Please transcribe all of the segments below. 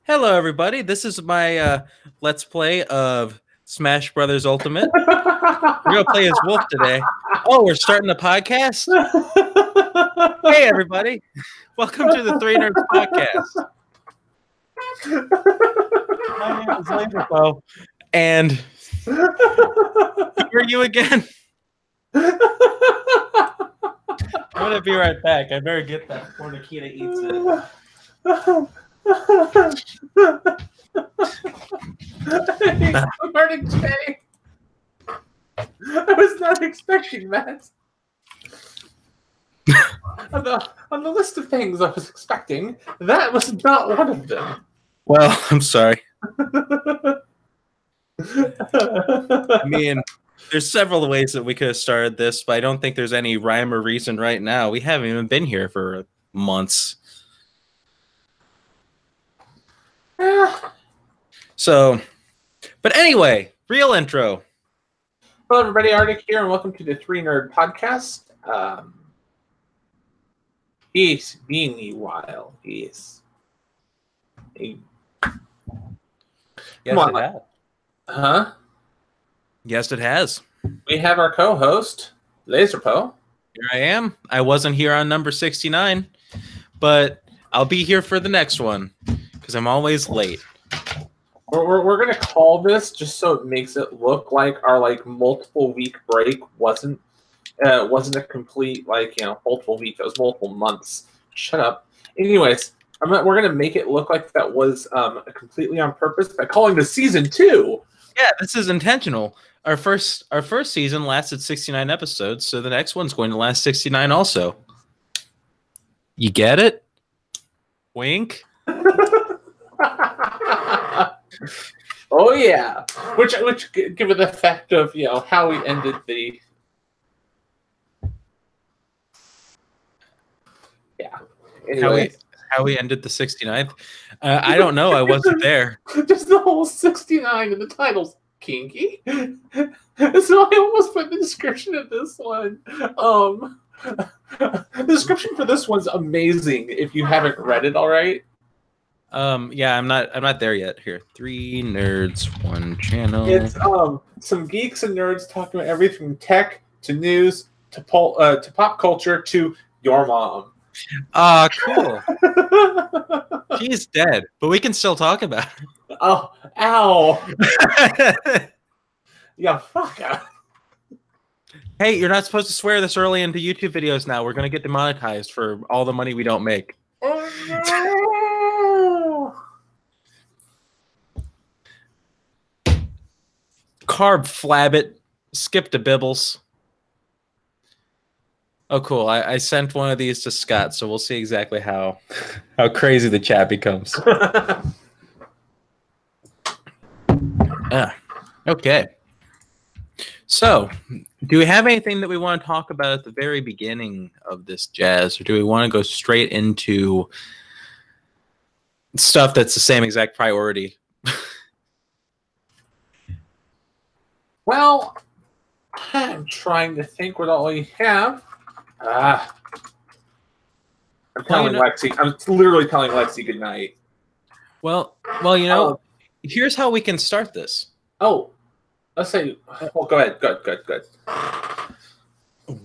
Hello, everybody. This is my Let's Play of Smash Brothers Ultimate. We're going to play as Wolf today. Oh, we're starting the podcast? Hey, everybody. Welcome to the Three Nerds Podcast. My name is Laserfo. And who are you again? I'm going to be right back. I better get that before Nikita eats it. Good morning, Jay. I was not expecting that. on the list of things I was expecting, that was not one of them. Well, I'm sorry. I mean, there's several ways that we could have started this, but I don't think there's any rhyme or reason right now. We haven't even been here for months. So, but anyway, real intro. Hello, everybody. Arctic here, and welcome to the Three Nerd Podcast. It's been a while. Yes. Yes, Come on. it has. Huh? Yes, it has. We have our co-host, Laserpo. Here I am. I wasn't here on number 69, but I'll be here for the next one because I'm always late. We're gonna call this just so it makes it look like our multiple week break wasn't a complete multiple week. It was multiple months. Shut up. Anyways, we're gonna make it look like that was completely on purpose by calling this season 2. Yeah, this is intentional. Our first season lasted 69 episodes, so the next one's going to last 69 also. You get it? Wink. Oh yeah, which give it the effect of how we ended the Anyways. How we ended the 69th. I don't know. I wasn't there. Just the whole 69 in the title's kinky. So I almost put the description of this one. The description for this one's amazing if you haven't read it. All right. Yeah, I'm not there yet. Here, 3 nerds, 1 channel. It's some geeks and nerds talking about everything from tech to news to pop culture to your mom. Ah, cool. She's dead, but we can still talk about her. Oh, ow. Yeah, fuck her. Hey, you're not supposed to swear this early into YouTube videos now. We're going to get demonetized for all the money we don't make. Oh, no. Carb flabbit. Skip to Bibbles. Oh, cool. I sent one of these to Scott, so we'll see exactly how crazy the chat becomes. Okay. So, do we have anything that we want to talk about at the very beginning of this jazz, or do we want to go straight into stuff that's the same exact priority? Well, I'm trying to think what all we have. I'm telling Lexi. I'm literally telling Lexi good night. Well, here's how we can start this. Oh, let's say. Well, go ahead. Good.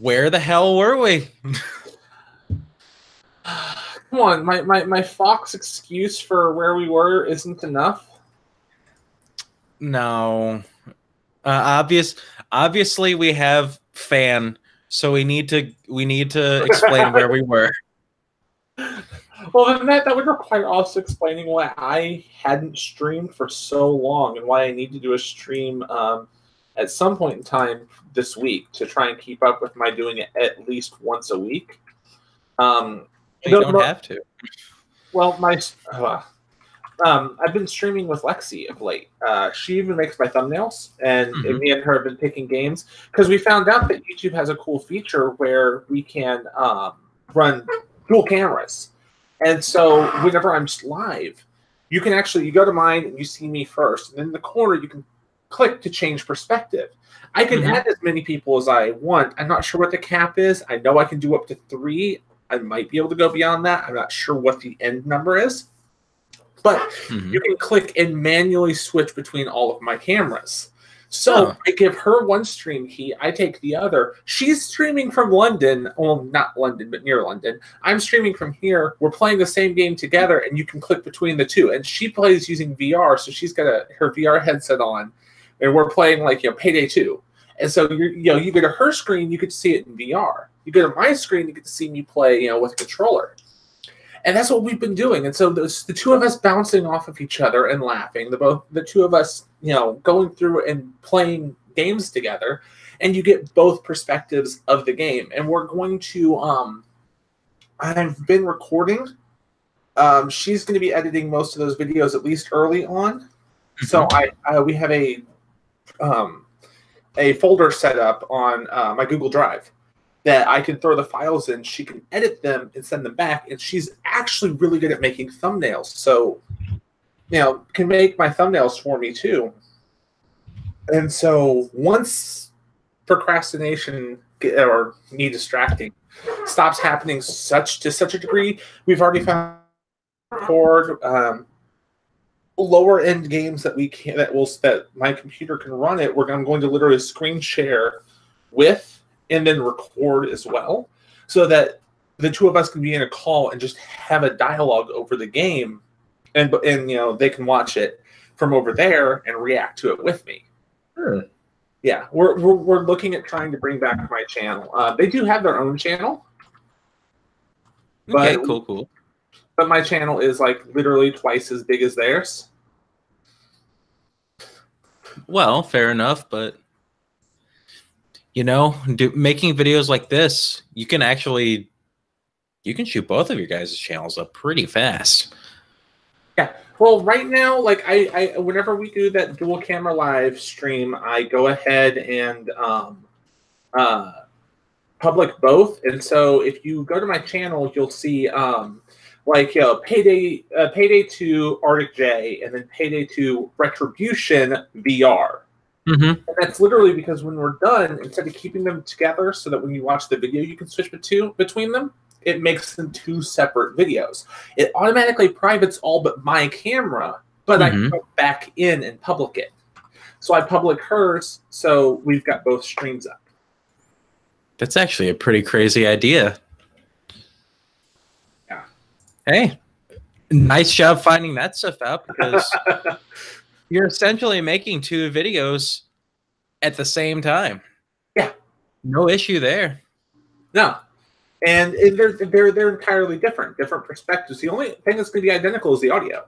Where the hell were we? Come on, my Fox excuse for where we were isn't enough. No, obviously we have fan. So we need to explain where we were. Well, then that would require also explaining why I hadn't streamed for so long and why I need to do a stream at some point in time this week to try and keep up with my doing it at least once a week. You don't have to. Well, I've been streaming with Lexi of late. She even makes my thumbnails, and me and her have been picking games because we found out that YouTube has a cool feature where we can run dual cameras. And so whenever I'm live, you go to mine and you see me first, and then in the corner you can click to change perspective. I can add as many people as I want. I'm not sure what the cap is. I know I can do up to 3. I might be able to go beyond that. I'm not sure what the end number is. but you can click and manually switch between all of my cameras. So I give her one stream key, I take the other. She's streaming from London, well, not London, but near London. I'm streaming from here. We're playing the same game together, and you can click between the two. And she plays using VR, so she's got her VR headset on, and we're playing like Payday 2. And so you go to her screen, you get to see it in VR. You go to my screen, you get to see me play, with a controller. And that's what we've been doing. And so the two of us bouncing off of each other and laughing, the two of us, going through and playing games together, and you get both perspectives of the game. And we're going to, I've been recording. She's going to be editing most of those videos, at least early on. So we have a folder set up on my Google Drive that I can throw the files in. She can edit them and send them back, and she's actually really good at making thumbnails. So, can make my thumbnails for me too. And so once procrastination or me distracting stops happening to such a degree, we've already found record lower end games that that my computer can run it. I'm going to literally screen share with and then record as well, so that the two of us can be in a call and just have a dialogue over the game, and they can watch it from over there and react to it with me. Sure. Yeah, we're looking at trying to bring back my channel. They do have their own channel. Okay, cool. But my channel is like literally twice as big as theirs. Well, fair enough, but making videos like this, you can shoot both of your guys' channels up pretty fast. Yeah. Well, right now, like I whenever we do that dual camera live stream, I go ahead and public both. And so if you go to my channel, you'll see Payday 2 Arctic J, and then Payday 2 Retribution VR. And that's literally because when we're done, instead of keeping them together so that when you watch the video you can switch between them, it makes them two separate videos. It automatically privates all but my camera, but I can go back in and public it. So I public hers, so we've got both streams up. That's actually a pretty crazy idea. Yeah. Hey, nice job finding that stuff out, because you're essentially making two videos at the same time. Yeah. No issue there. No. And they're entirely different perspectives. The only thing that's going to be identical is the audio.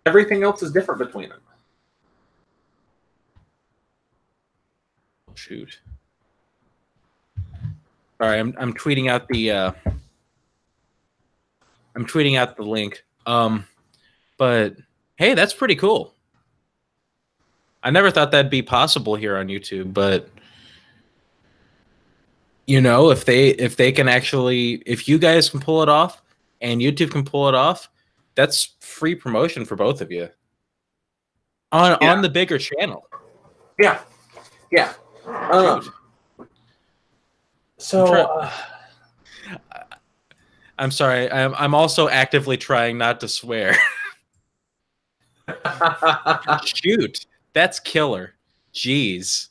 Everything else is different between them. Shoot. Sorry, I'm tweeting out the link. But hey, that's pretty cool. I never thought that'd be possible here on YouTube, but if they can actually, if you guys can pull it off and YouTube can pull it off, that's free promotion for both of you on the bigger channel. Yeah. I'm sorry. I'm also actively trying not to swear. Shoot, that's killer. Jeez.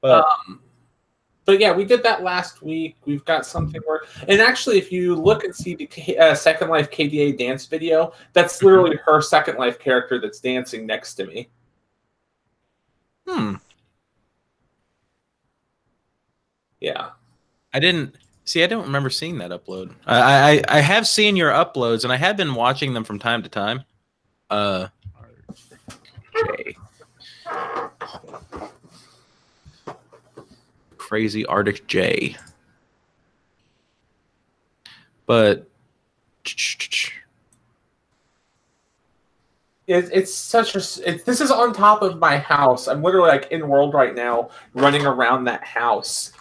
But yeah, we did that last week. We've got something and actually, if you look and see the Second Life KDA dance video, that's literally her Second Life character that's dancing next to me. Yeah. I don't remember seeing that upload. I have seen your uploads, and I have been watching them from time to time. Okay. Crazy Arctic J. But it's such a. This is on top of my house. I'm literally like in world right now, running around that house.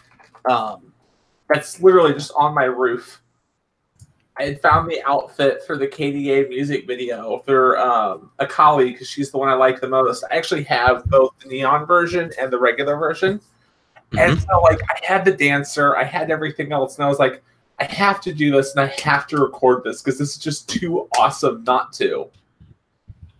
That's literally just on my roof. I had found the outfit for the KDA music video for a colleague, because she's the one I like the most. I actually have both the neon version and the regular version. And so, like, I had the dancer, I had everything else, and I was like, I have to do this and I have to record this because this is just too awesome not to.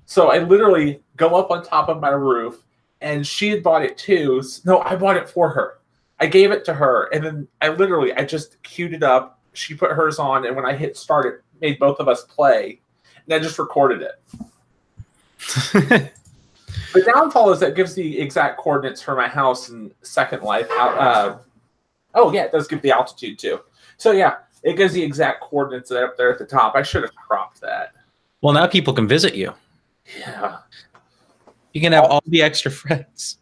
So I literally go up on top of my roof, and she had bought it too. No, I bought it for her. I gave it to her, and then I just queued it up. She put hers on, and when I hit start, it made both of us play, and I just recorded it. The downfall is that it gives the exact coordinates for my house in Second Life. Oh yeah, it does give the altitude too. So yeah, it gives the exact coordinates up there at the top. I should have cropped that. Well, now people can visit you. Yeah. You can have all the extra friends.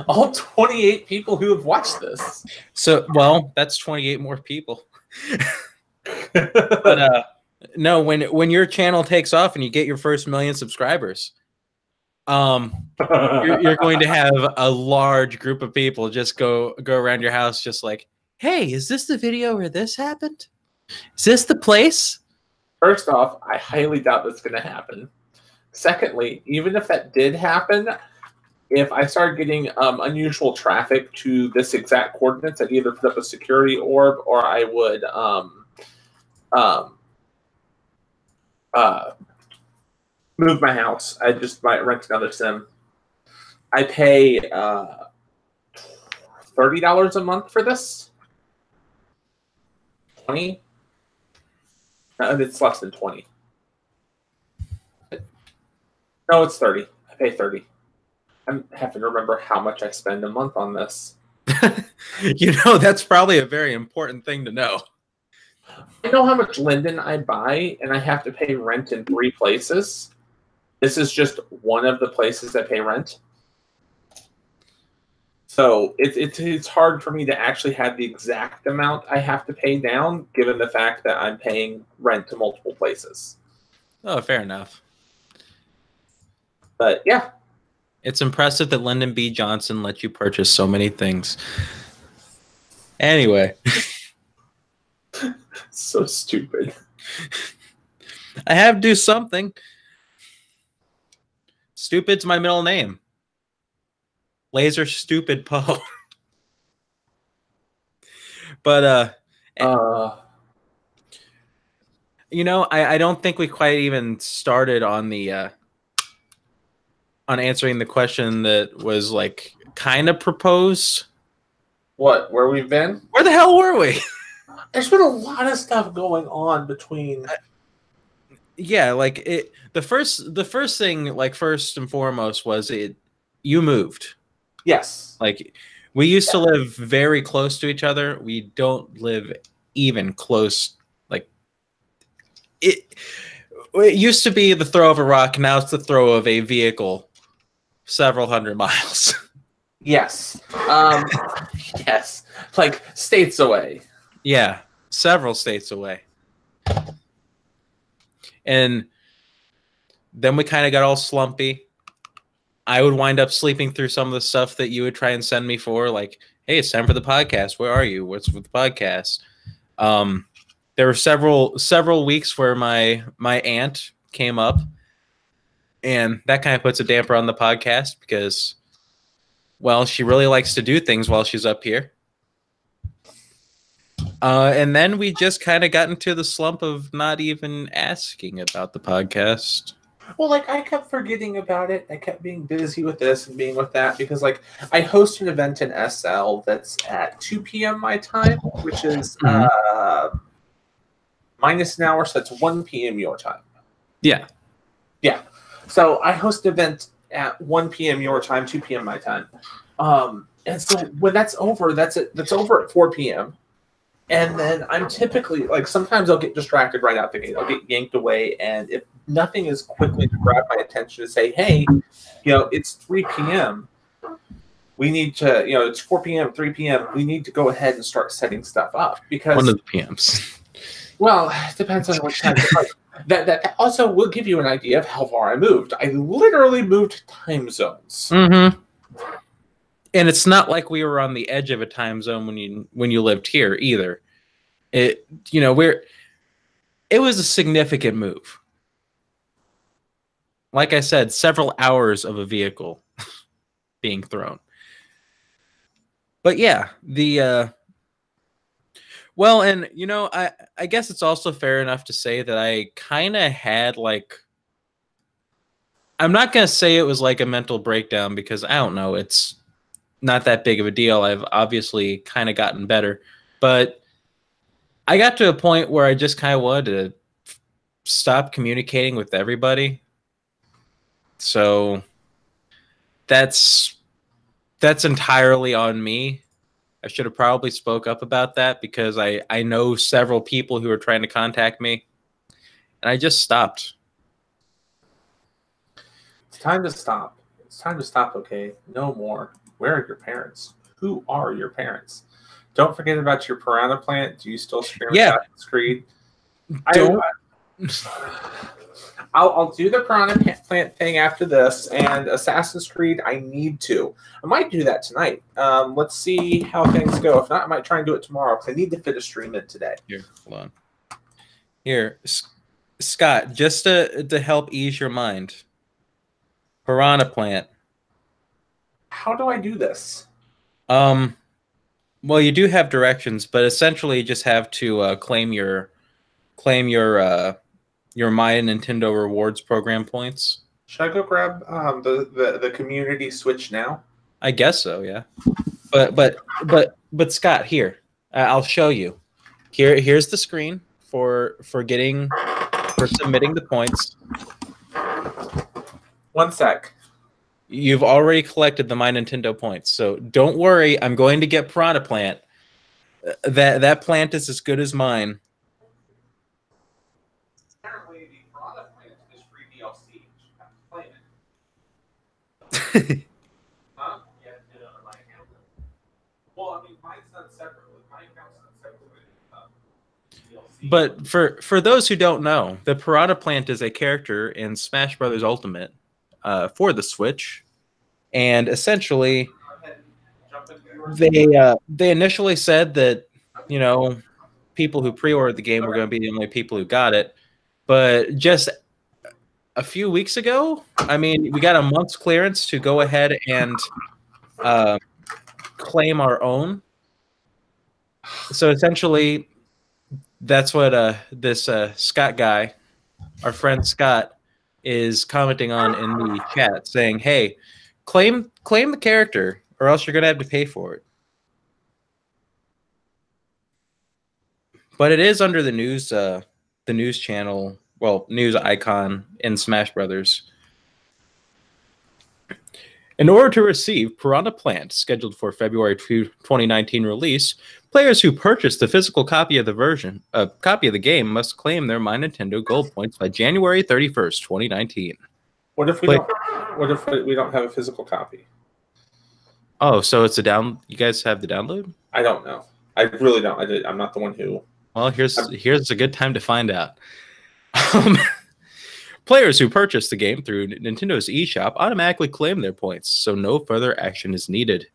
All 28 people who have watched this. So, well, that's 28 more people. But no, when your channel takes off and you get your first 1 million subscribers, you're going to have a large group of people just go around your house just like, hey, is this the video where this happened? Is this the place? First off, I highly doubt that's going to happen. Secondly, even if that did happen, if I started getting unusual traffic to this exact coordinates, I'd either put up a security orb or I would move my house. I just might rent another sim. I pay $30 a month for this. 20. It's less than 20. No, it's 30. I pay 30. I'm having to remember how much I spend a month on this. You know, that's probably a very important thing to know. I know how much linden I buy, and I have to pay rent in 3 places. This is just one of the places I pay rent. So it's hard for me to actually have the exact amount I have to pay down, given the fact that I'm paying rent to multiple places. Oh, fair enough. But yeah. It's impressive that Lyndon B. Johnson let you purchase so many things. Anyway. So stupid. I have to do something. Stupid's my middle name. Laser Stupid Poe. But you know, I don't think we quite even started on the on answering the question that was like kind of proposed. What? Where we've been? Where the hell were we? There's been a lot of stuff going on between. Yeah, like it. The first thing, like first and foremost, was you moved. Yes. Like we used to live very close to each other. We don't live even close. Like it used to be the throw of a rock. Now it's the throw of a vehicle, several hundred miles. Yes. Yes. Like states away. Yeah, several states away. And then we kind of got all slumpy. I would wind up sleeping through some of the stuff that you would try and send me for, like, hey, it's time for the podcast. Where are you? What's with the podcast? There were several weeks where my aunt came up, and that kind of puts a damper on the podcast because, well, she really likes to do things while she's up here. And then we just kind of got into the slump of not even asking about the podcast. Well, like, I kept forgetting about it. I kept being busy with this and being with that because, like, I host an event in SL that's at 2 p.m. my time, which is minus an hour, so that's 1 p.m. your time. Yeah. Yeah. So I host an event at 1 p.m. your time, 2 p.m. my time. And so when that's over, that's over at 4 p.m. And then I'm typically, like, sometimes I'll get distracted right out the gate. I'll get yanked away, and if nothing is quickly to grab my attention to say, hey, you know, it's 3 p.m., we need to, you know, it's 4 p.m., 3 p.m., we need to go ahead and start setting stuff up. Because one of the PMs. Well, it depends on which time. Like, that also will give you an idea of how far I moved. I literally moved time zones. Mm-hmm. And it's not like we were on the edge of a time zone when you lived here either. It was a significant move. Like I said, several hours of a vehicle being thrown. But yeah, Well, and you know, I guess it's also fair enough to say that I kind of had like, I'm not gonna say it was like a mental breakdown because I don't know, it's not that big of a deal. I've obviously kind of gotten better, but I got to a point where I just kind of wanted to stop communicating with everybody. So that's that's entirely on me. I should have probably spoke up about that because I know several people who are trying to contact me, and I just stopped. It's time to stop. It's time to stop, okay? No more. Where are your parents? Who are your parents? Don't forget about your piranha plant. Do you still stream Yeah, Assassin's Creed? don't. I'll do the piranha plant thing after this, and Assassin's Creed, I need to. I might do that tonight. Let's see how things go. If not, I might try and do it tomorrow because I need to fit a stream in today. Here, hold on. Here, Scott, just to help ease your mind. Piranha plant. How do I do this? Well, you do have directions, but essentially you just have to claim your My Nintendo Rewards program points. Should I go grab the community Switch now? I guess so, yeah. But Scott, here, I'll show you. Here's the screen for submitting the points. 1 sec. You've already collected the My Nintendo points, so don't worry. I'm going to get Piranha Plant. That plant is as good as mine. Apparently, the Piranha Plant is free DLC. You have to claim it. Huh? Yeah, did it on my account. Well, I mean, mine's done separately. My account's done separately. DLC. But for those who don't know, the Piranha Plant is a character in Smash Brothers Ultimate for the Switch, and essentially they initially said that, you know, people who pre-ordered the game were going to be the only people who got it, but just a few weeks ago, I mean, we got a month's clearance to go ahead and claim our own. So essentially, that's what this Scott guy, our friend Scott, is commenting on in the chat, saying, "Hey, claim the character, or else you're gonna have to pay for it." But it is under the news channel, well, news icon in Smash Brothers. In order to receive Piranha Plant, scheduled for February 2019 release, players who purchase the physical copy of the game must claim their My Nintendo Gold points by January 31st, 2019. What if we don't have a physical copy? Oh, so it's you guys have the download? I don't know. I really don't. I'm not the one who. Well, here's a good time to find out. Players who purchase the game through Nintendo's eShop automatically claim their points, so no further action is needed.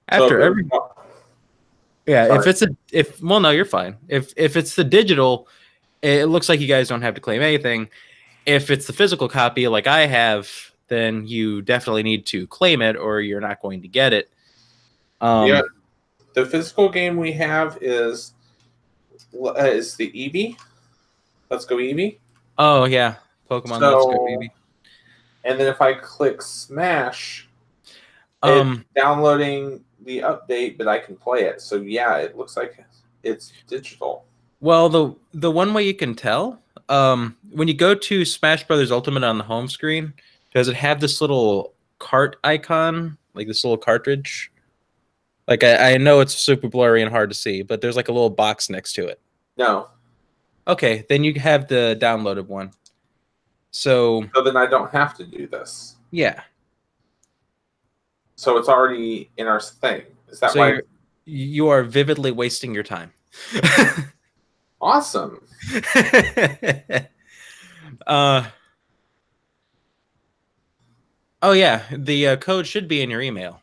After every, yeah, sorry. Well, no, you're fine. If it's the digital, it looks like you guys don't have to claim anything. If it's the physical copy, like I have, then you definitely need to claim it, or you're not going to get it. Yeah, the physical game we have is the Eevee. Let's Go Eevee. Oh yeah, Pokemon Let's Go Eevee. And then if I click Smash, it's downloading the update, but I can play it. So yeah, it looks like it's digital. Well, the one way you can tell, when you go to Smash Brothers Ultimate on the home screen, does it have this little cart icon, like this little cartridge? Like I know it's super blurry and hard to see, but there's like a little box next to it. No. Okay, then you have the downloaded one. So then I don't have to do this. Yeah. So it's already in our thing. Is that why? You are vividly wasting your time. Awesome. Oh yeah, the code should be in your email.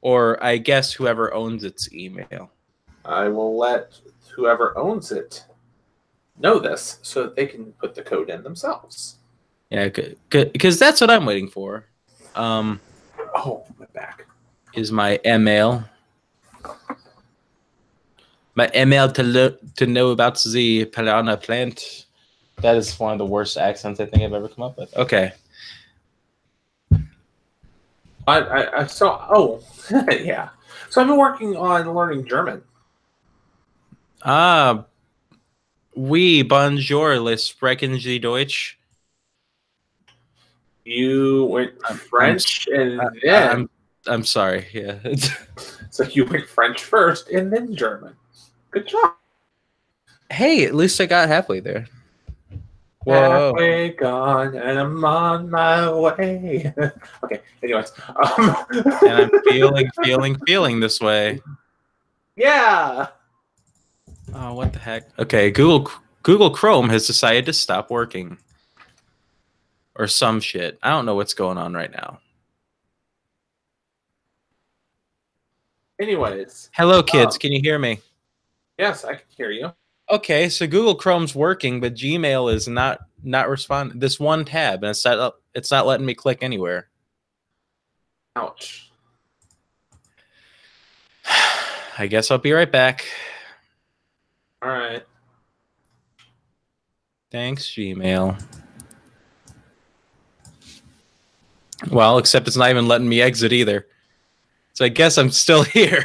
Or I guess whoever owns its email. I will let whoever owns it know this so that they can put the code in themselves. Yeah, because that's what I'm waiting for. Oh, my back. Is my email. My email to know about the piranha plant. That is one of the worst accents I think I've ever come up with. Okay. I saw. Oh, yeah. So I've been working on learning German. Oui, bonjour, les sprechen Sie Deutsch? You went French and then. I'm sorry. Yeah. So you went French first and then German. Good job. Hey, at least I got halfway there. Whoa. Halfway gone and I'm on my way. Okay, anyways. And I'm feeling this way. Yeah. Oh, what the heck? Okay, Google Chrome has decided to stop working. Or some shit. I don't know what's going on right now. Anyways. Hello, kids. Can you hear me? Yes, I can hear you. Okay, so Google Chrome's working, but Gmail is not responding. This one tab, and it's not letting me click anywhere. Ouch. I guess I'll be right back. All right. Thanks, Gmail. Well, except it's not even letting me exit either. So I guess I'm still here.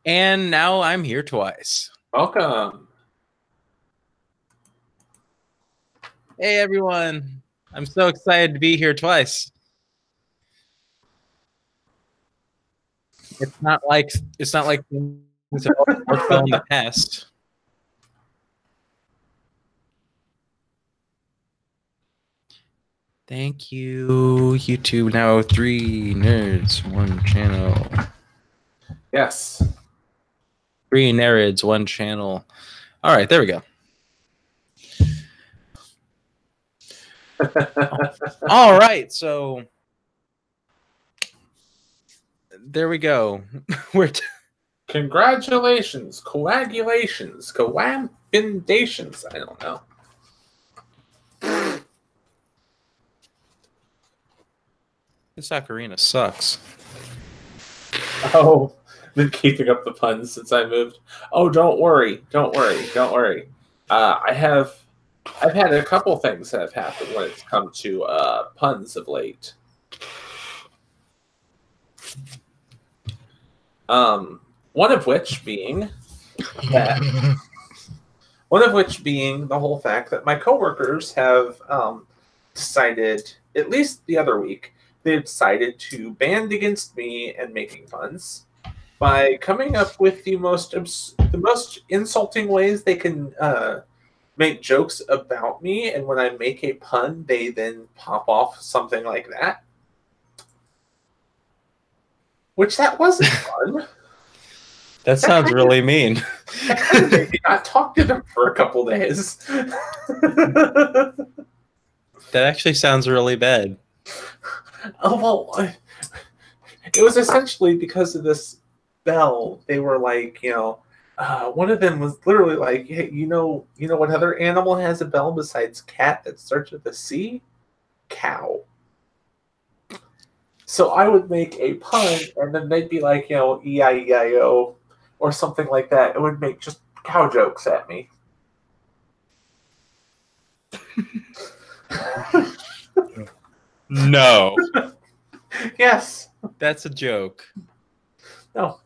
And now I'm here twice. Welcome. Hey, everyone. I'm so excited to be here twice. It's not like things have worked well in the past. Thank you, YouTube. Now 3 nerds, 1 channel. Yes. 3 nerds, 1 channel. All right, there we go. All right, so there we go. Congratulations, coagulations, coambindations. I don't know. This ocarina sucks. Oh, been keeping up the puns since I moved. Oh, don't worry. I've had a couple things that have happened when it's come to puns of late. One of which being the whole fact that my coworkers have decided, at least the other week, they've decided to band against me and making puns by coming up with the most insulting ways they can make jokes about me, and when I make a pun, they then pop off something like that. Which that wasn't fun. That sounds really mean. That kind of made me not talk to them for a couple days. That actually sounds really bad. Oh, well, it was essentially because of this bell. They were like, one of them was literally like, hey, you know what other animal has a bell besides cat that starts with a C? Cow. So I would make a pun, and then they'd be like, E-I-E-I-O, or something like that. It would make just cow jokes at me. No. Yes. That's a joke. No.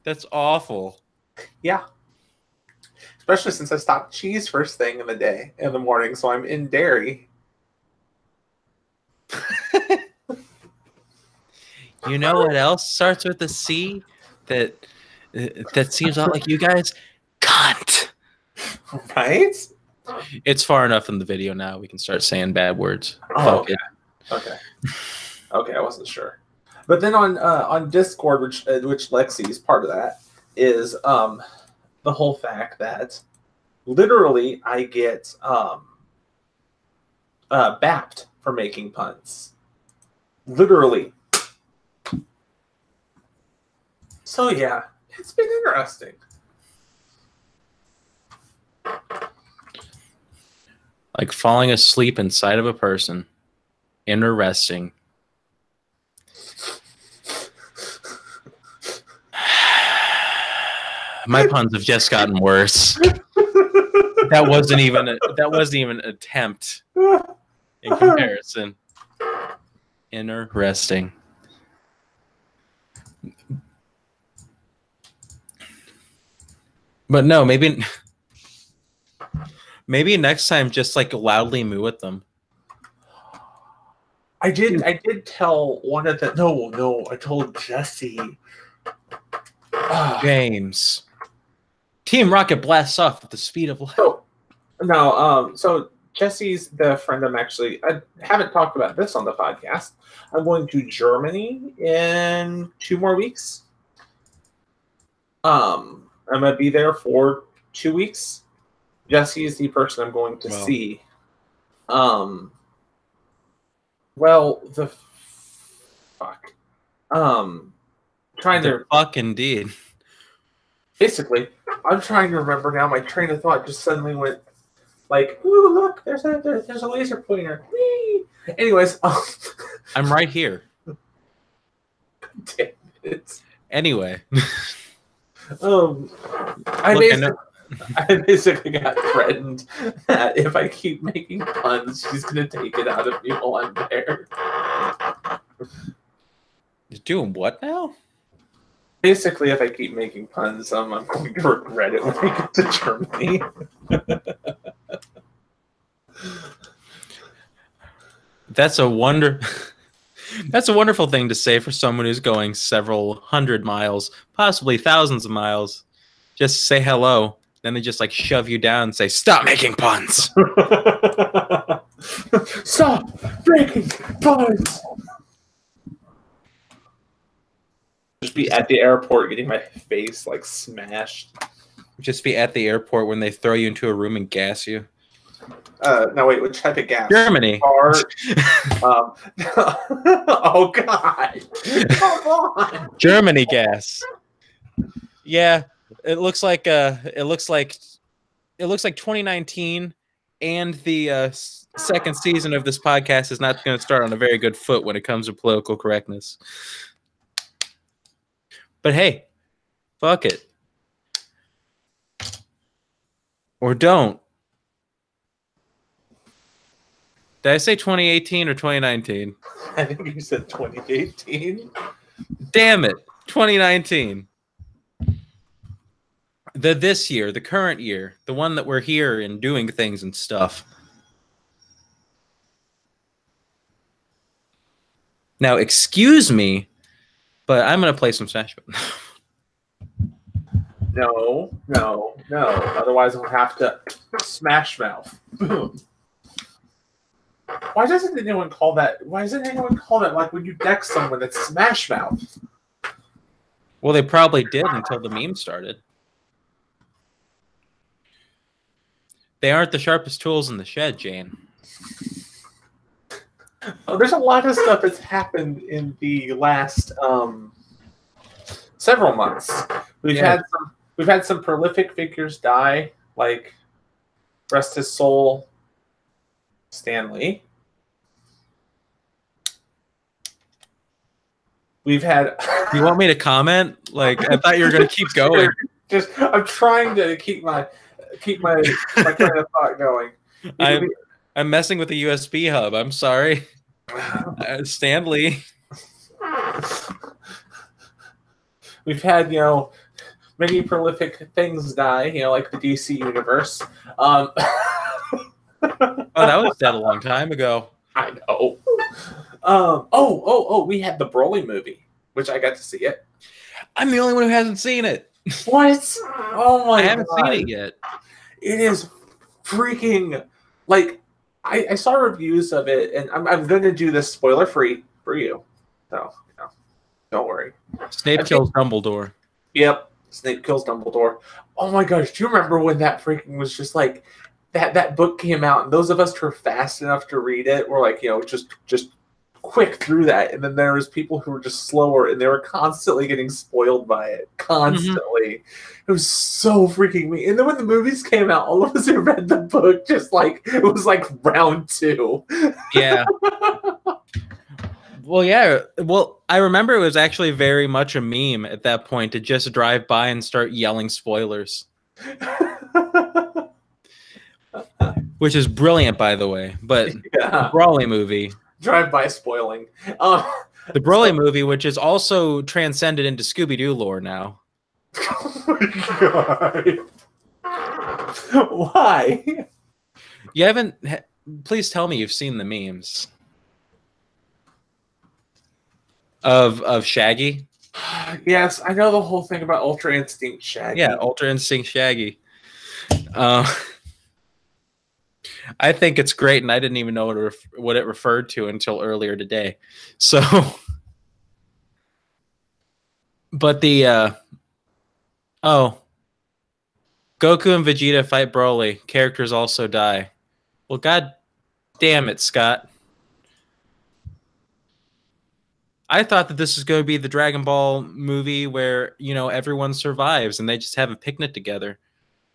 That's awful. Yeah. Especially since I stopped cheese first thing in the morning, so I'm in dairy. You know what else starts with a C that seems a lot like you guys? Cunt. Right? It's far enough in the video now. We can start saying bad words. Oh, okay. Okay, I wasn't sure. But then on Discord, which Lexi is part of that, is the whole fact that literally I get bapped for making puns. Literally. So yeah, it's been interesting. Like falling asleep inside of a person. Interesting. My puns have just gotten worse. That wasn't even an attempt in comparison. Interesting. But no, maybe next time just like loudly moo at them. I did tell one of the no, I told Jesse. James. Team Rocket blasts off at the speed of light. So Jesse's the friend I haven't talked about this on the podcast. I'm going to Germany in 2 more weeks. I'm gonna be there for 2 weeks. Jesse is the person I'm going to see. Well, the fuck. Trying to fuck indeed. Basically, I'm trying to remember now. My train of thought just suddenly went like, "Ooh, look! There's a laser pointer." Whee! Anyways, I'm right here. Damn it. Anyway, I basically got threatened that if I keep making puns, she's gonna take it out of me while I'm there. You're doing what now? Basically, if I keep making puns, I'm going to regret it when I get to Germany. That's a wonderful thing to say for someone who's going several hundred miles, possibly thousands of miles, just to say hello. Then they just like shove you down and say, "Stop making puns." Stop making puns. Just be at the airport getting my face like smashed. Just be at the airport when they throw you into a room and gas you. No, wait, which type of gas? Germany. Oh God! Come on. Germany gas. Yeah, it looks like 2019, and the second season of this podcast is not going to start on a very good foot when it comes to political correctness. But hey, fuck it. Or don't. Did I say 2018 or 2019? I think you said 2018. Damn it. 2019. This year, the current year, the one that we're here and doing things and stuff. Now, excuse me, but I'm going to play some Smash Bros. No. Otherwise, I'll have to smash mouth. Boom. Why doesn't anyone call that? Why doesn't anyone call that like when you deck someone that's smash mouth? Well, they probably did until the meme started. They aren't the sharpest tools in the shed, Jane. Oh, there's a lot of stuff that's happened in the last several months. We've had some prolific figures die, like rest his soul, Stanley. We've had. Do you want me to comment? Like, I thought you were going to keep going. I'm trying to keep my train of thought going. I'm messing with the USB hub. I'm sorry, Stanley. We've had many prolific things die. Like the DC universe. Oh, that was dead a long time ago. I know. We had the Broly movie, which I got to see it. I'm the only one who hasn't seen it. What? Oh my God. I haven't seen it yet. It is freaking like I saw reviews of it, and I'm going to do this spoiler free for you, so don't worry. Snape kills Dumbledore. Yep, Snape kills Dumbledore. Oh my gosh, do you remember when that freaking was just like that book came out, and those of us who were fast enough to read it were like, just quick through that, and then there was people who were just slower, and they were constantly getting spoiled by it. Constantly. It was so freaking me. And then when the movies came out, all of us who read the book just like it was like round 2. Yeah. Well, yeah. Well, I remember it was actually very much a meme at that point to just drive by and start yelling spoilers. Which is brilliant, by the way. But the Brawley movie. Drive-by spoiling. The Broly movie, which is also transcended into Scooby-Doo lore now. Oh my god. Why? You haven't... Please tell me you've seen the memes. Of Shaggy? Yes, I know the whole thing about Ultra Instinct Shaggy. Yeah, Ultra Instinct Shaggy. I think it's great, and I didn't even know what it referred to until earlier today. So, but the Goku and Vegeta fight Broly. Characters also die. Well, god damn it, Scott. I thought that this was going to be the Dragon Ball movie where, everyone survives and they just have a picnic together.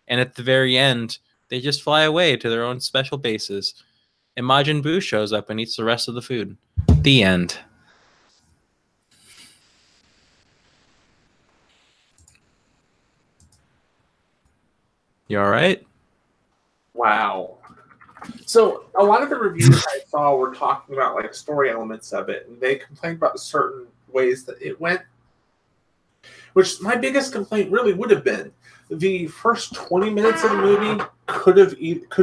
And at the very end, they just fly away to their own special bases. And Majin Buu shows up and eats the rest of the food. The end. You all right? Wow. So a lot of the reviews I saw were talking about like story elements of it, and they complained about certain ways that it went. Which my biggest complaint really would have been the first 20 minutes of the movie could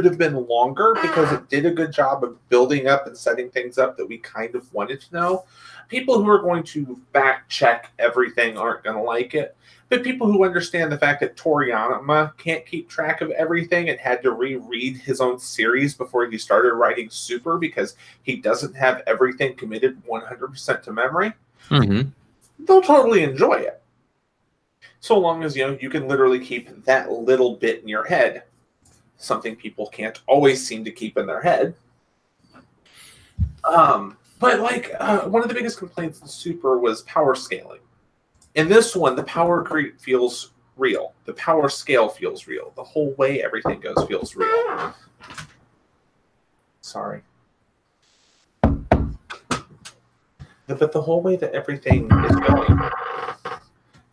have been longer because it did a good job of building up and setting things up that we kind of wanted to know. People who are going to fact check everything aren't going to like it. But people who understand the fact that Toriyama can't keep track of everything and had to reread his own series before he started writing Super because he doesn't have everything committed 100% to memory, they'll totally enjoy it. So long as, you can literally keep that little bit in your head. Something people can't always seem to keep in their head. But one of the biggest complaints in Super was power scaling. In this one, the power creep feels real. The power scale feels real. The whole way everything goes feels real. Sorry. But the whole way that everything is going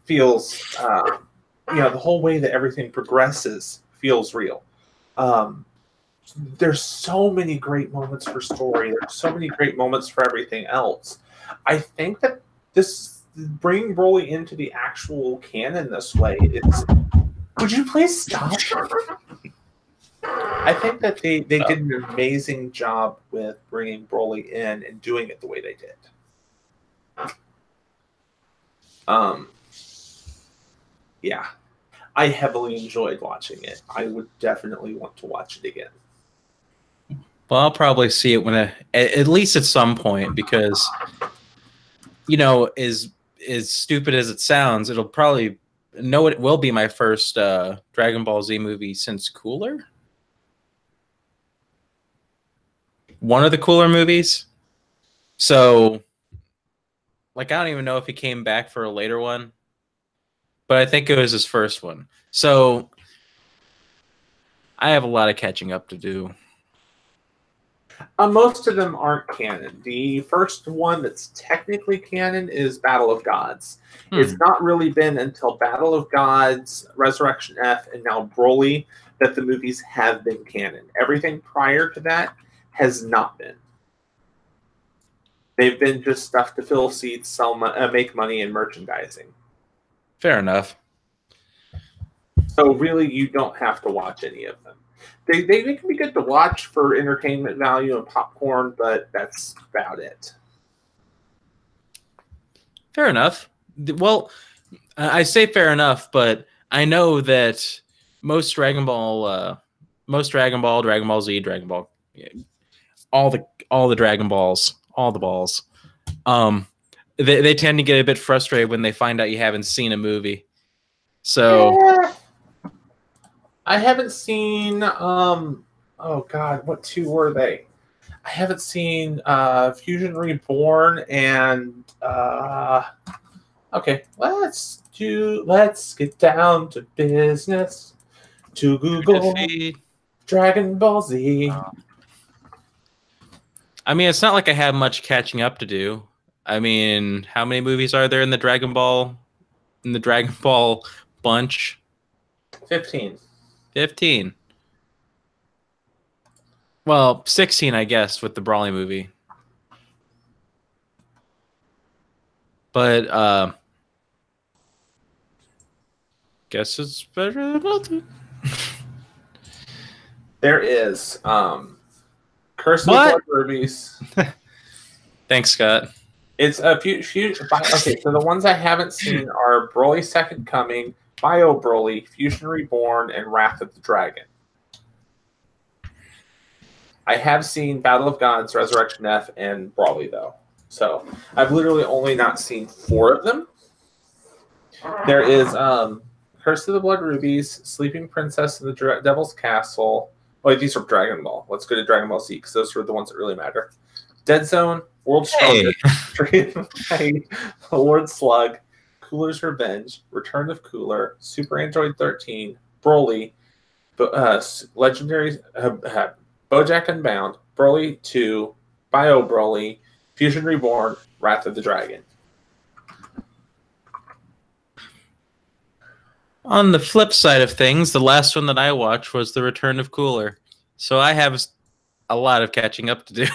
feels, the whole way that everything progresses feels real. There's so many great moments for story. There's so many great moments for everything else. I think that bringing Broly into the actual canon this way, would you please stop? I think that they did an amazing job with bringing Broly in and doing it the way they did. Yeah, I heavily enjoyed watching it. I would definitely want to watch it again. Well, I'll probably see it at least at some point because, as stupid as it sounds, it will be my first Dragon Ball Z movie since Cooler. One of the Cooler movies. So, I don't even know if he came back for a later one, but I think it was his first one. So, I have a lot of catching up to do. Most of them aren't canon. The first one that's technically canon is Battle of Gods. It's not really been until Battle of Gods, Resurrection F, and now Broly that the movies have been canon. Everything prior to that has not been. They've been just stuff to fill seats, make money, and merchandising. Fair enough. So really, you don't have to watch any of them. They can be good to watch for entertainment value and popcorn, but that's about it. Fair enough. Well, I say fair enough, but I know that most Dragon Ball most Dragon Ball, Dragon Ball Z, Dragon Ball, yeah, all the Dragon Balls, all the balls. They tend to get a bit frustrated when they find out you haven't seen a movie. So I haven't seen oh god, what two were they? I haven't seen Fusion Reborn and okay, let's get down to business. To Google Dragon Ball Z. I mean, it's not like I have much catching up to do. I mean, how many movies are there in the Dragon Ball bunch? 15. 15. Well, 16, I guess, with the Brawly movie. But guess it's better than nothing. There is Curse of the Blood Rubies. Thanks, Scott. It's a few. Okay, so the ones I haven't seen are Broly Second Coming, Bio Broly, Fusion Reborn, and Wrath of the Dragon. I have seen Battle of Gods, Resurrection F, and Broly, though. So I've literally only not seen 4 of them. There is Curse of the Blood Rubies, Sleeping Princess in the Devil's Castle. Oh, these are Dragon Ball. Let's go to Dragon Ball Z, because those are the ones that really matter. Dead Zone, World's Strongest, Dream of Might, Lord Slug, Cooler's Revenge, Return of Cooler, Super Android 13, Broly, Legendary BoJack Unbound, Broly 2, Bio Broly, Fusion Reborn, Wrath of the Dragon. On the flip side of things, the last one that I watched was The Return of Cooler. So I have a lot of catching up to do.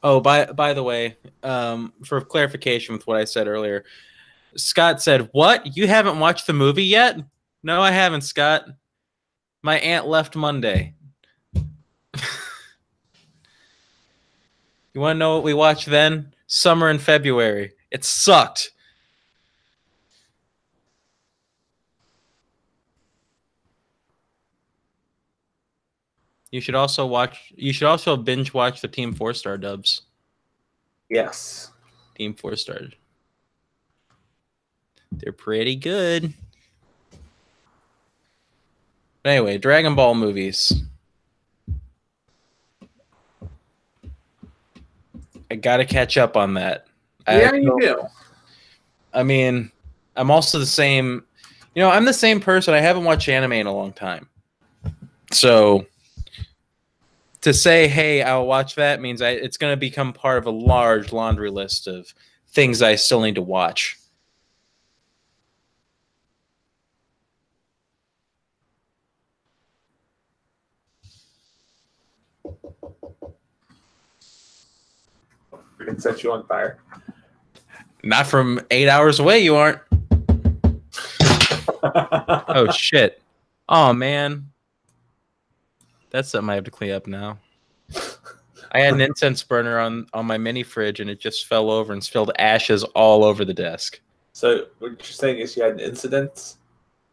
Oh, by the way, for clarification with what I said earlier, Scott said, "What? You haven't watched the movie yet?" No, I haven't, Scott. My aunt left Monday. You want to know what we watched then? Summer in February. It sucked. You should also binge watch the Team 4-Star dubs. Yes. Team 4-Star. They're pretty good. But anyway, Dragon Ball movies. I gotta catch up on that. Yeah, you do. I mean, I'm also the same. You know, I'm the same person. I haven't watched anime in a long time. So to say, hey, I'll watch that means it's going to become part of a large laundry list of things I still need to watch. We can set you on fire. Not from 8 hours away, you aren't. Oh, shit. Oh, man. That's something I have to clean up now. I had an incense burner on my mini fridge, and it just fell over and spilled ashes all over the desk. So what you're saying is you had an incident?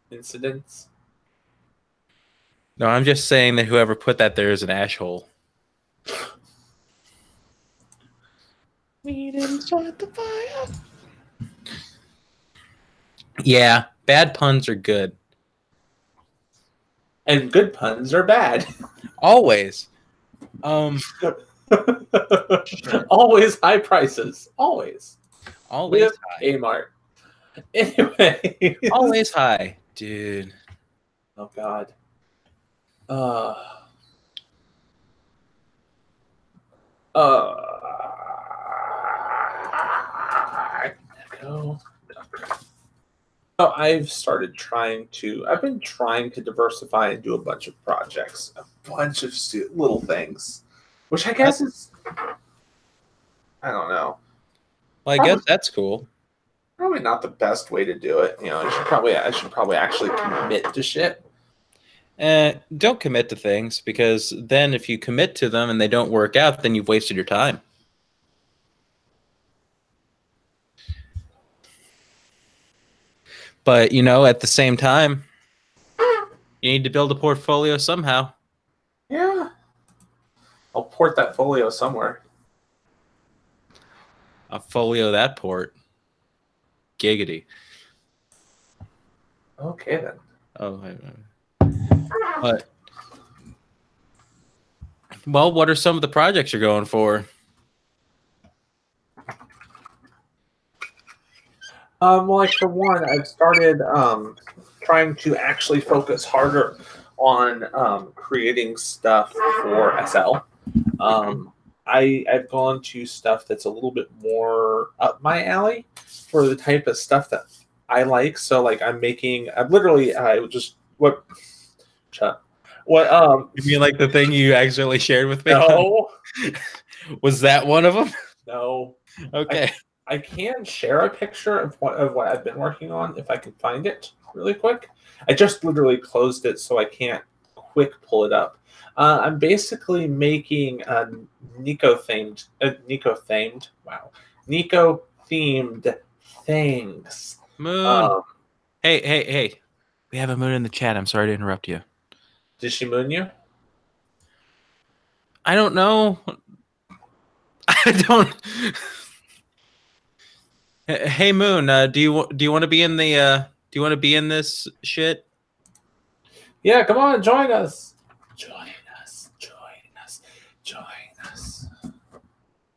Incidents? No, I'm just saying that whoever put that there is an ash hole. We didn't start the fire. Yeah, bad puns are good. And good puns are bad. Always. Always high prices. Always. Always high. Amart. Anyway. Always high, dude. Oh God. Go. Oh, I've been trying to diversify and do a bunch of projects, a bunch of little things, which I guess is, I don't know. Well, I guess that's cool. Probably not the best way to do it. You know, I should probably actually commit to shit. Don't commit to things, because then if you commit to them and they don't work out, then you've wasted your time. But, you know, at the same time, You need to build a portfolio somehow. Yeah. I'll port that folio somewhere. I'll folio that port. Giggity. Okay, then. Oh, but well, what are some of the projects you're going for? Well, like for one, I've started trying to actually focus harder on creating stuff for SL. I've gone to stuff that's a little bit more up my alley for the type of stuff that I like. So, like, I'm literally, what, You mean like the thing you accidentally shared with me? no, Was that one of them? no. Okay. I can share a picture of what I've been working on if I can find it really quick. I just literally closed it, so I can't quick pull it up. I'm basically making a Nico themed things. Moon. Hey. We have a moon in the chat. I'm sorry to interrupt you. Did she moon you? I don't know. I don't. Hey Moon, do you want to be in the do you want to be in this shit? Yeah, come on, join us. Join us.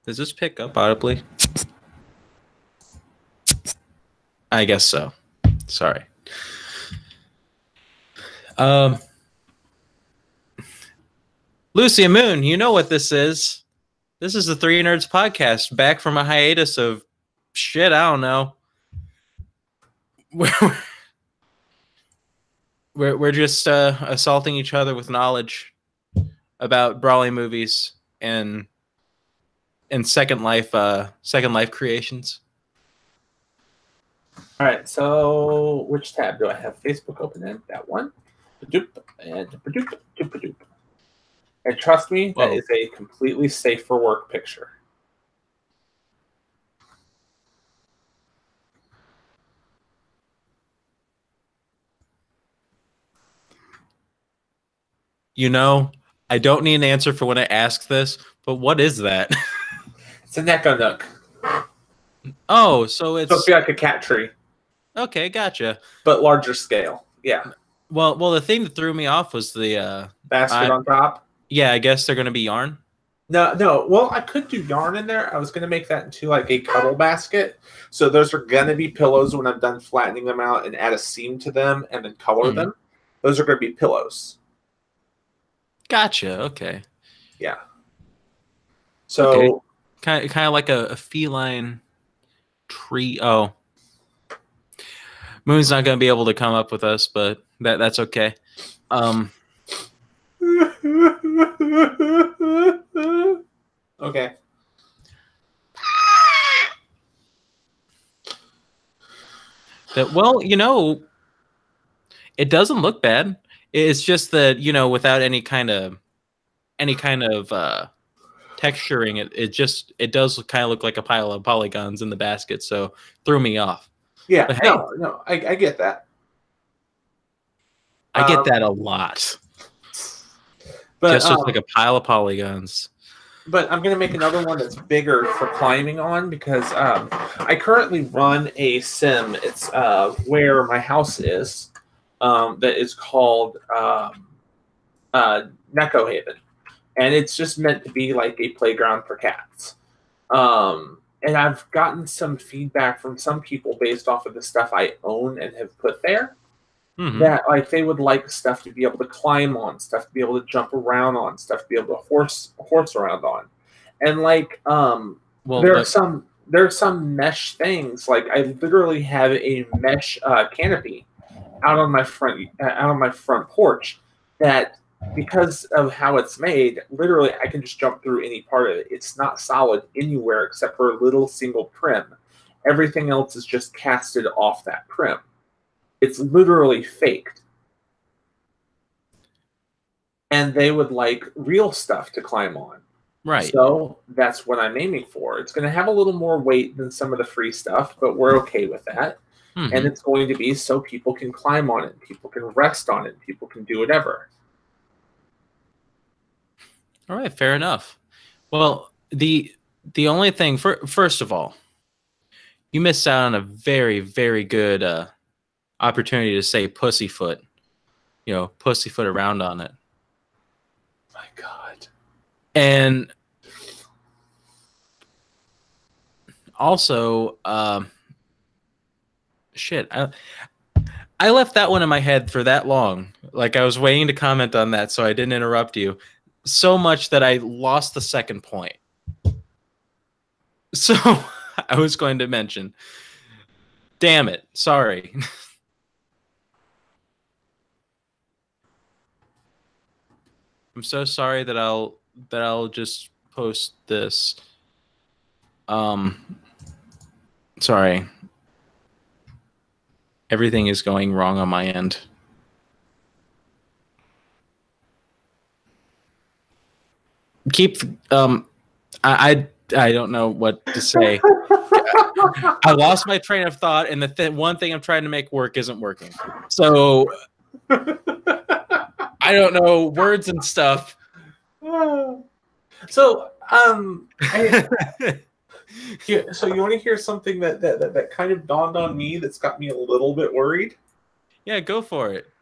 Does this pick up audibly? I guess so. Sorry. Lucia Moon, you know what this is. This is the Three Nerds podcast, back from a hiatus of shit, I don't know. We're just assaulting each other with knowledge about brawling movies and Second Life creations. All right, so which tab do I have Facebook open in? That one. And trust me, that is a completely safe for work picture. You know, I don't need an answer for when I ask this, but what is that? It's a Neko Nook. Oh, so it's supposed to be like a cat tree. Okay, gotcha. But larger scale. Yeah. Well, the thing that threw me off was the basket on top. Yeah, I guess they're gonna be yarn. No. Well, I could do yarn in there. I was gonna make that into like a cuddle basket. So those are gonna be pillows when I'm done flattening them out and add a seam to them and then color them. Those are gonna be pillows. Gotcha. Okay. Yeah. So kind of like a feline tree. Oh, Moon's not gonna be able to come up with us, but that's okay. Okay. Well, you know, it doesn't look bad. It's just that, you know, without any kind of texturing, it does kind of look like a pile of polygons in the basket, so threw me off. Yeah, but hey, no, I get that. I get that a lot. But just looks like a pile of polygons. But I'm going to make another one that's bigger for climbing on because I currently run a sim. It's where my house is that is called Neko Haven. And it's just meant to be like a playground for cats. And I've gotten some feedback from some people based off of the stuff I own and have put there. That like they would like stuff to be able to climb on, stuff to be able to jump around on, stuff to be able to horse around on, and like there's some mesh things. Like I literally have a mesh canopy out on my front porch that, because of how it's made, literally I can just jump through any part of it. It's not solid anywhere except for a little single prim. Everything else is just casted off that prim. It's literally faked. And they would like real stuff to climb on. Right. So that's what I'm aiming for. It's going to have a little more weight than some of the free stuff, but we're okay with that. and it's going to be so people can climb on it, people can rest on it, people can do whatever. All right, fair enough. Well, the only thing, first of all, you missed out on a very, very good opportunity to say pussyfoot. You know, pussyfoot around on it. My God. And also, shit, I left that one in my head for that long. Like, I was waiting to comment on that, so I didn't interrupt you. So much that I lost the second point. So, I was going to mention. Damn it. Sorry. I'm so sorry that I'll just post this. Sorry. Everything is going wrong on my end. Keep I don't know what to say. I lost my train of thought, and the one thing I'm trying to make work isn't working. So I don't know words and stuff. So yeah, so you want to hear something that kind of dawned on me that's got me a little bit worried? Yeah, go for it.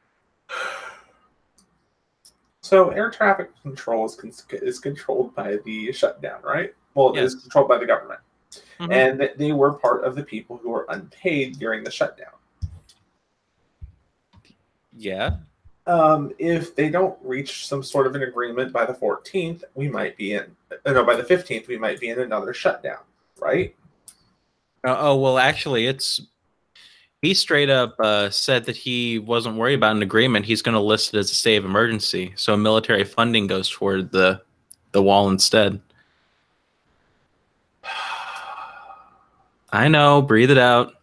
So air traffic control is controlled by the shutdown, right? Well, Yes. it's controlled by the government. Mm-hmm. And they were part of the people who were unpaid during the shutdown. Yeah. If they don't reach some sort of an agreement by the 14th, we might be in. No, by the 15th, we might be in another shutdown, right? Oh well, actually, he straight up said that he wasn't worried about an agreement. He's going to list it as a state of emergency, so military funding goes toward the wall instead. I know, breathe it out.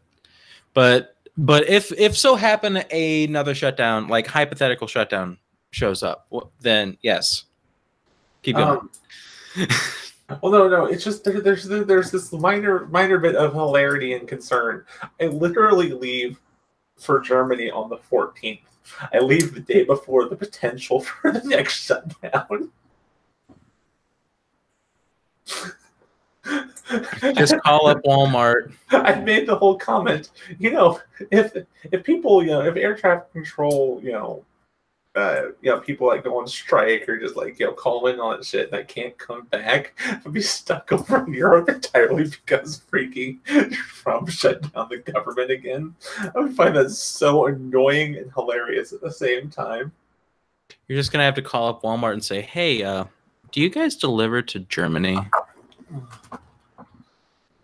But if so happen another shutdown, like hypothetical shutdown, shows up, then yes, keep going. Well, no. It's just there's this minor bit of hilarity and concern. I literally leave for Germany on the 14th. I leave the day before the potential for the next shutdown. Just call up Walmart. I made the whole comment. If people, if air traffic control, people like go on strike or just like calling on shit and I can't come back, I'd be stuck over in Europe entirely because freaking Trump shut down the government again. I would find that so annoying and hilarious at the same time. You're just gonna have to call up Walmart and say, "Hey, do you guys deliver to Germany?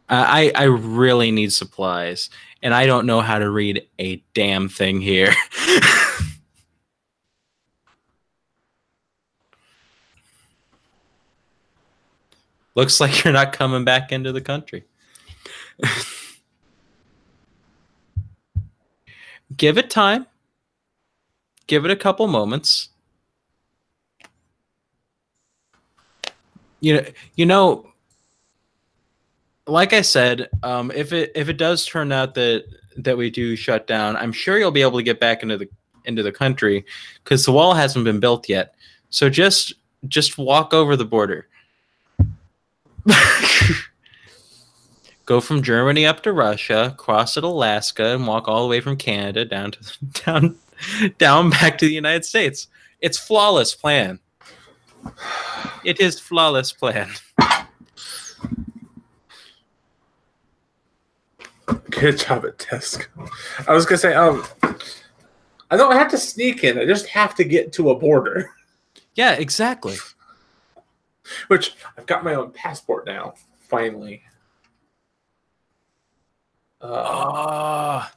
I really need supplies, and I don't know how to read a damn thing here." Looks like you're not coming back into the country. Give it time. Give it a couple moments. You know, like I said, if it does turn out that we do shut down, I'm sure you'll be able to get back into the country because the wall hasn't been built yet. So just walk over the border. Go from Germany up to Russia, cross at Alaska, and walk all the way from Canada down back to the United States. It's flawless plan. It is flawless plan. Good job at Tesco. I was gonna say, I don't have to sneak in. I just have to get to a border. Yeah, exactly. Which I've got my own passport now. Finally. Got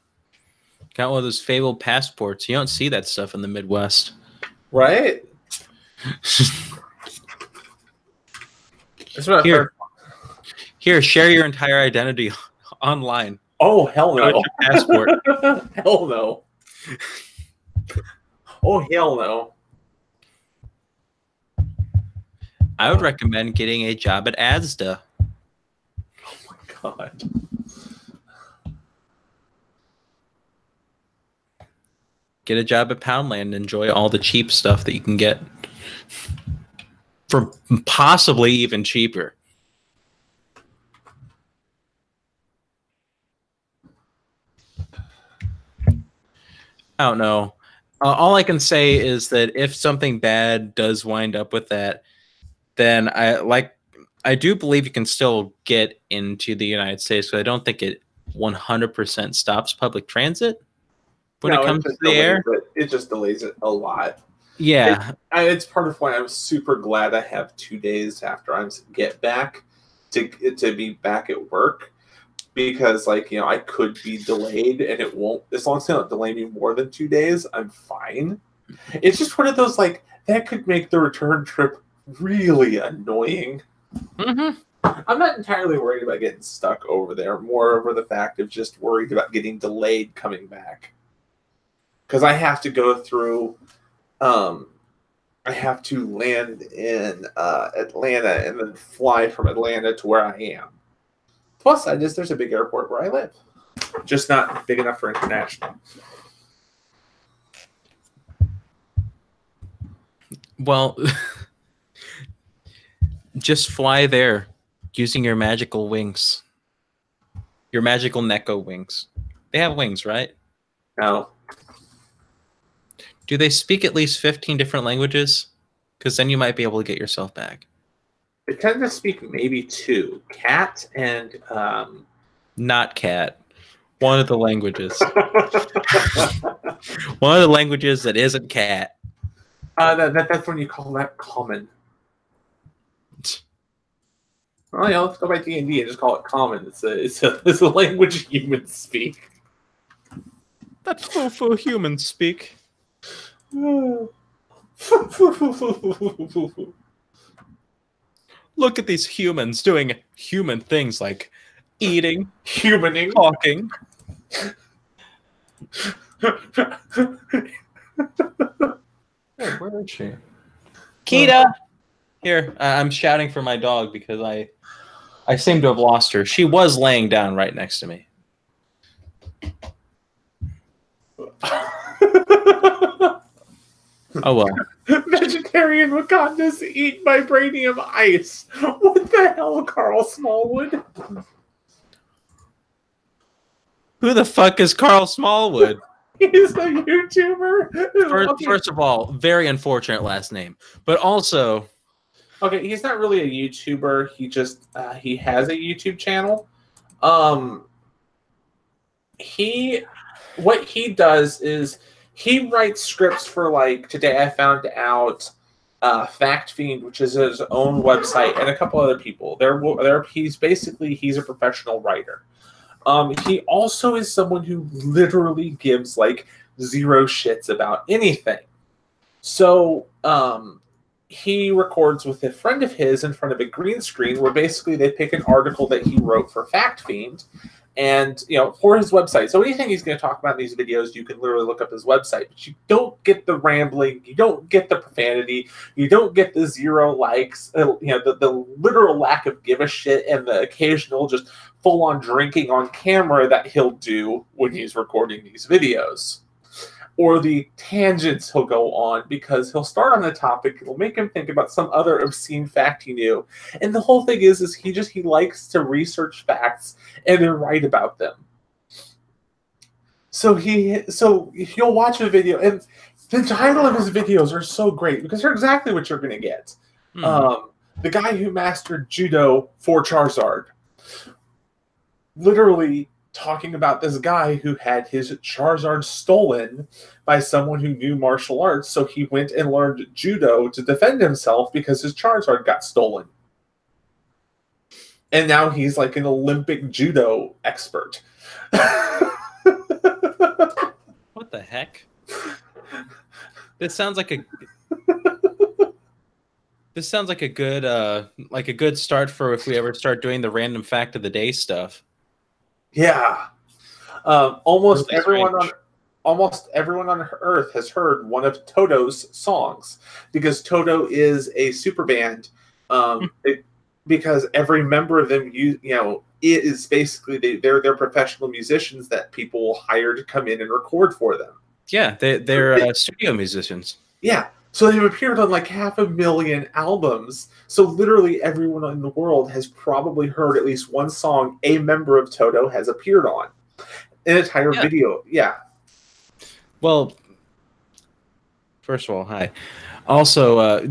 one of those fabled passports. You don't see that stuff in the Midwest, right? That's what Here, share your entire identity online. Oh, hell no. Your passport. Hell no. Oh, hell no. I would recommend getting a job at Asda. Oh, my God. get a job at Poundland, enjoy all the cheap stuff that you can get for possibly even cheaper. I don't know. All I can say is that if something bad does wind up with that, then I do believe you can still get into the United States, but I don't think it 100% stops public transit when it comes to the air. It just delays it a lot. Yeah. It's part of why I'm super glad I have 2 days after I get back to be back at work. Because, like, I could be delayed, and it won't. As long as they don't delay me more than 2 days, I'm fine. It's just one of those, like, that could make the return trip really annoying. Mm-hmm. I'm not entirely worried about getting stuck over there. More over the fact of just worried about getting delayed coming back. Because I have to go through. I have to land in Atlanta and then fly from Atlanta to where I am. Plus, there's a big airport where I live. Just not big enough for international. Well, just fly there using your magical wings. Your magical Neko wings. They have wings, right? No. Do they speak at least 15 different languages? Because then you might be able to get yourself back. They tend to speak maybe 2. Cat and... Not cat. One of the languages. One of the languages that isn't cat. That's when you call that common. Well, let's go by D&D and just call it common. It's a language humans speak. That's full humans speak. Look at these humans doing human things like eating, humaning, talking. Hey, where is she? Kita! Here, I'm shouting for my dog because I seem to have lost her. She was laying down right next to me. Oh well. Vegetarian Wakandas eat vibranium ice. What the hell, Carl Smallwood? Who the fuck is Carl Smallwood? He's a YouTuber. First of all, very unfortunate last name. But also... Okay, he's not really a YouTuber. He just... he has a YouTube channel. What he does is... He writes scripts for, like, today I found out Fact Fiend, which is his own website, and a couple other people. He's a professional writer. He also is someone who literally gives, like, 0 shits about anything. So, he records with a friend of his in front of a green screen where basically they pick an article that he wrote for Fact Fiend and, for his website. So anything he's going to talk about in these videos, you can literally look up his website. But you don't get the rambling, you don't get the profanity, you don't get the 0 likes, the literal lack of give a shit and the occasional just full-on drinking on camera that he'll do when he's recording these videos. Or the tangents he'll go on because he'll start on a topic, it'll make him think about some other obscene fact he knew. And the whole thing is he likes to research facts and then write about them. So you'll watch a video, and the title of his videos are so great because they're exactly what you're going to get. The guy who mastered judo for Charizard. Literally talking about this guy who had his Charizard stolen by someone who knew martial arts, so he went and learned judo to defend himself because his Charizard got stolen. And now he's like an Olympic judo expert. What the heck? This sounds like a good start for if we ever start doing the random fact of the day stuff. Yeah. Almost everyone on Earth has heard one of Toto's songs because Toto is a super band. Because every member of them, is basically they're professional musicians that people will hire to come in and record for them. Yeah, they're studio musicians. Yeah. So they've appeared on like 500,000 albums. So literally everyone in the world has probably heard at least one song a member of Toto has appeared on. An entire video. Yeah. Well, first of all, hi. Also,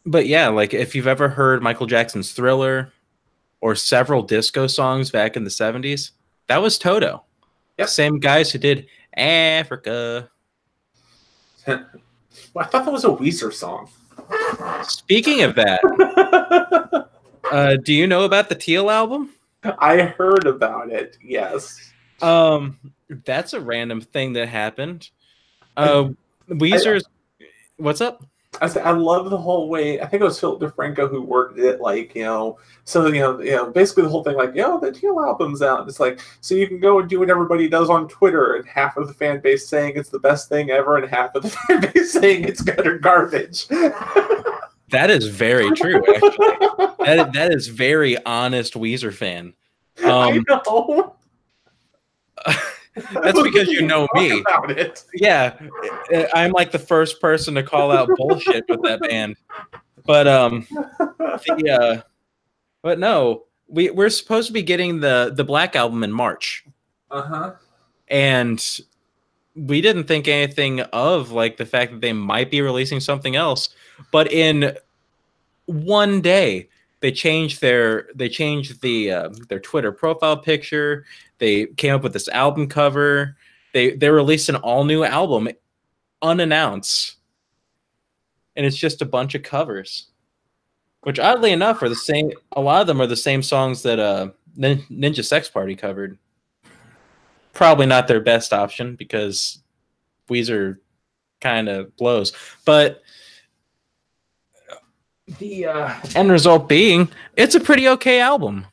but yeah, like if you've ever heard Michael Jackson's Thriller or several disco songs back in the 70s, that was Toto. Yep. Same guys who did Africa. Well, I thought that was a Weezer song. Speaking of that, do you know about the Teal album? I heard about it, yes. That's a random thing that happened. Weezer's... What's up? I love the whole way. I think it was Philip DeFranco who worked it, like, so basically the whole thing, like, the Teal album's out. And it's like, so you can go and do what everybody does on Twitter, and half of the fan base saying it's the best thing ever, and half of the fan base saying it's gutter garbage. That is very true, actually. that is very honest Weezer fan. I know. That's because you know me. About it. Yeah, I'm like the first person to call out bullshit with that band. But but no, we're supposed to be getting the Black Album in March. And we didn't think anything of like the fact that they might be releasing something else. But in one day, they changed their Twitter profile picture. They came up with this album cover. They released an all new album unannounced, and it's just a bunch of covers, which oddly enough are the same. A lot of them are the same songs that Ninja Sex Party covered. Probably not their best option because Weezer kind of blows, but the end result being it's a pretty okay album.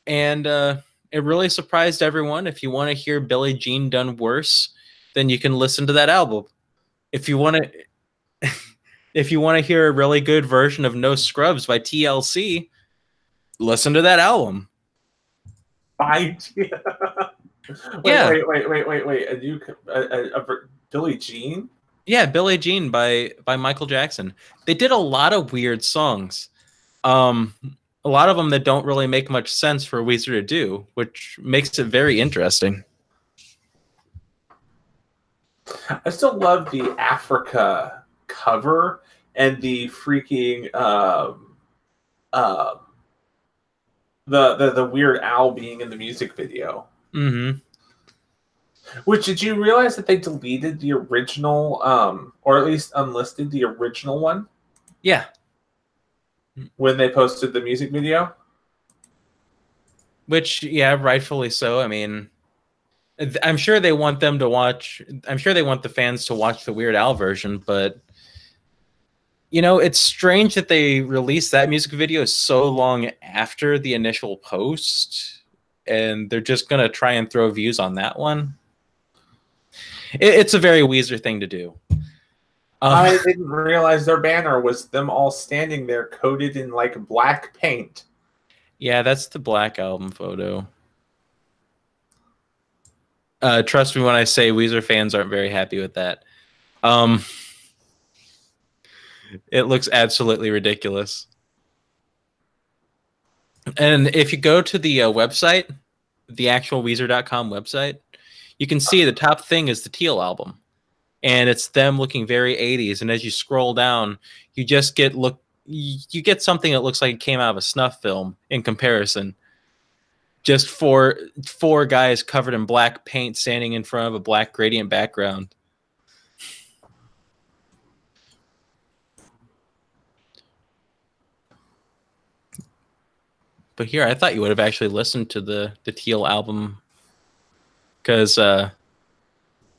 And it really surprised everyone. If you want to hear Billie Jean done worse, then you can listen to that album. If you want to hear a really good version of No Scrubs by TLC, listen to that album. Wait, Billie Jean? Yeah, Billie Jean by Michael Jackson. They did a lot of weird songs. A lot of them that don't really make much sense for Weezer to do, which makes it very interesting. I still love the Africa cover and the freaking the Weird Owl being in the music video. Mm-hmm. Which, did you realize that they deleted the original, or at least unlisted the original one? Yeah. When they posted the music video? Which, yeah, rightfully so. I mean, I'm sure they want them to watch. I'm sure they want the fans to watch the Weird Al version, but it's strange that they released that music video so long after the initial post, and they're just gonna try and throw views on that one. It's a very Weezer thing to do. I didn't realize their banner was them all standing there coated in like black paint. Yeah, that's the Black Album photo. Trust me when I say Weezer fans aren't very happy with that. It looks absolutely ridiculous. And if you go to the website, the actual Weezer.com website, you can see the top thing is the Teal album. And it's them looking very 80s. And as you scroll down, you just get something that looks like it came out of a snuff film in comparison. Just four guys covered in black paint standing in front of a black gradient background. But here, I thought you would have actually listened to the Teal album, because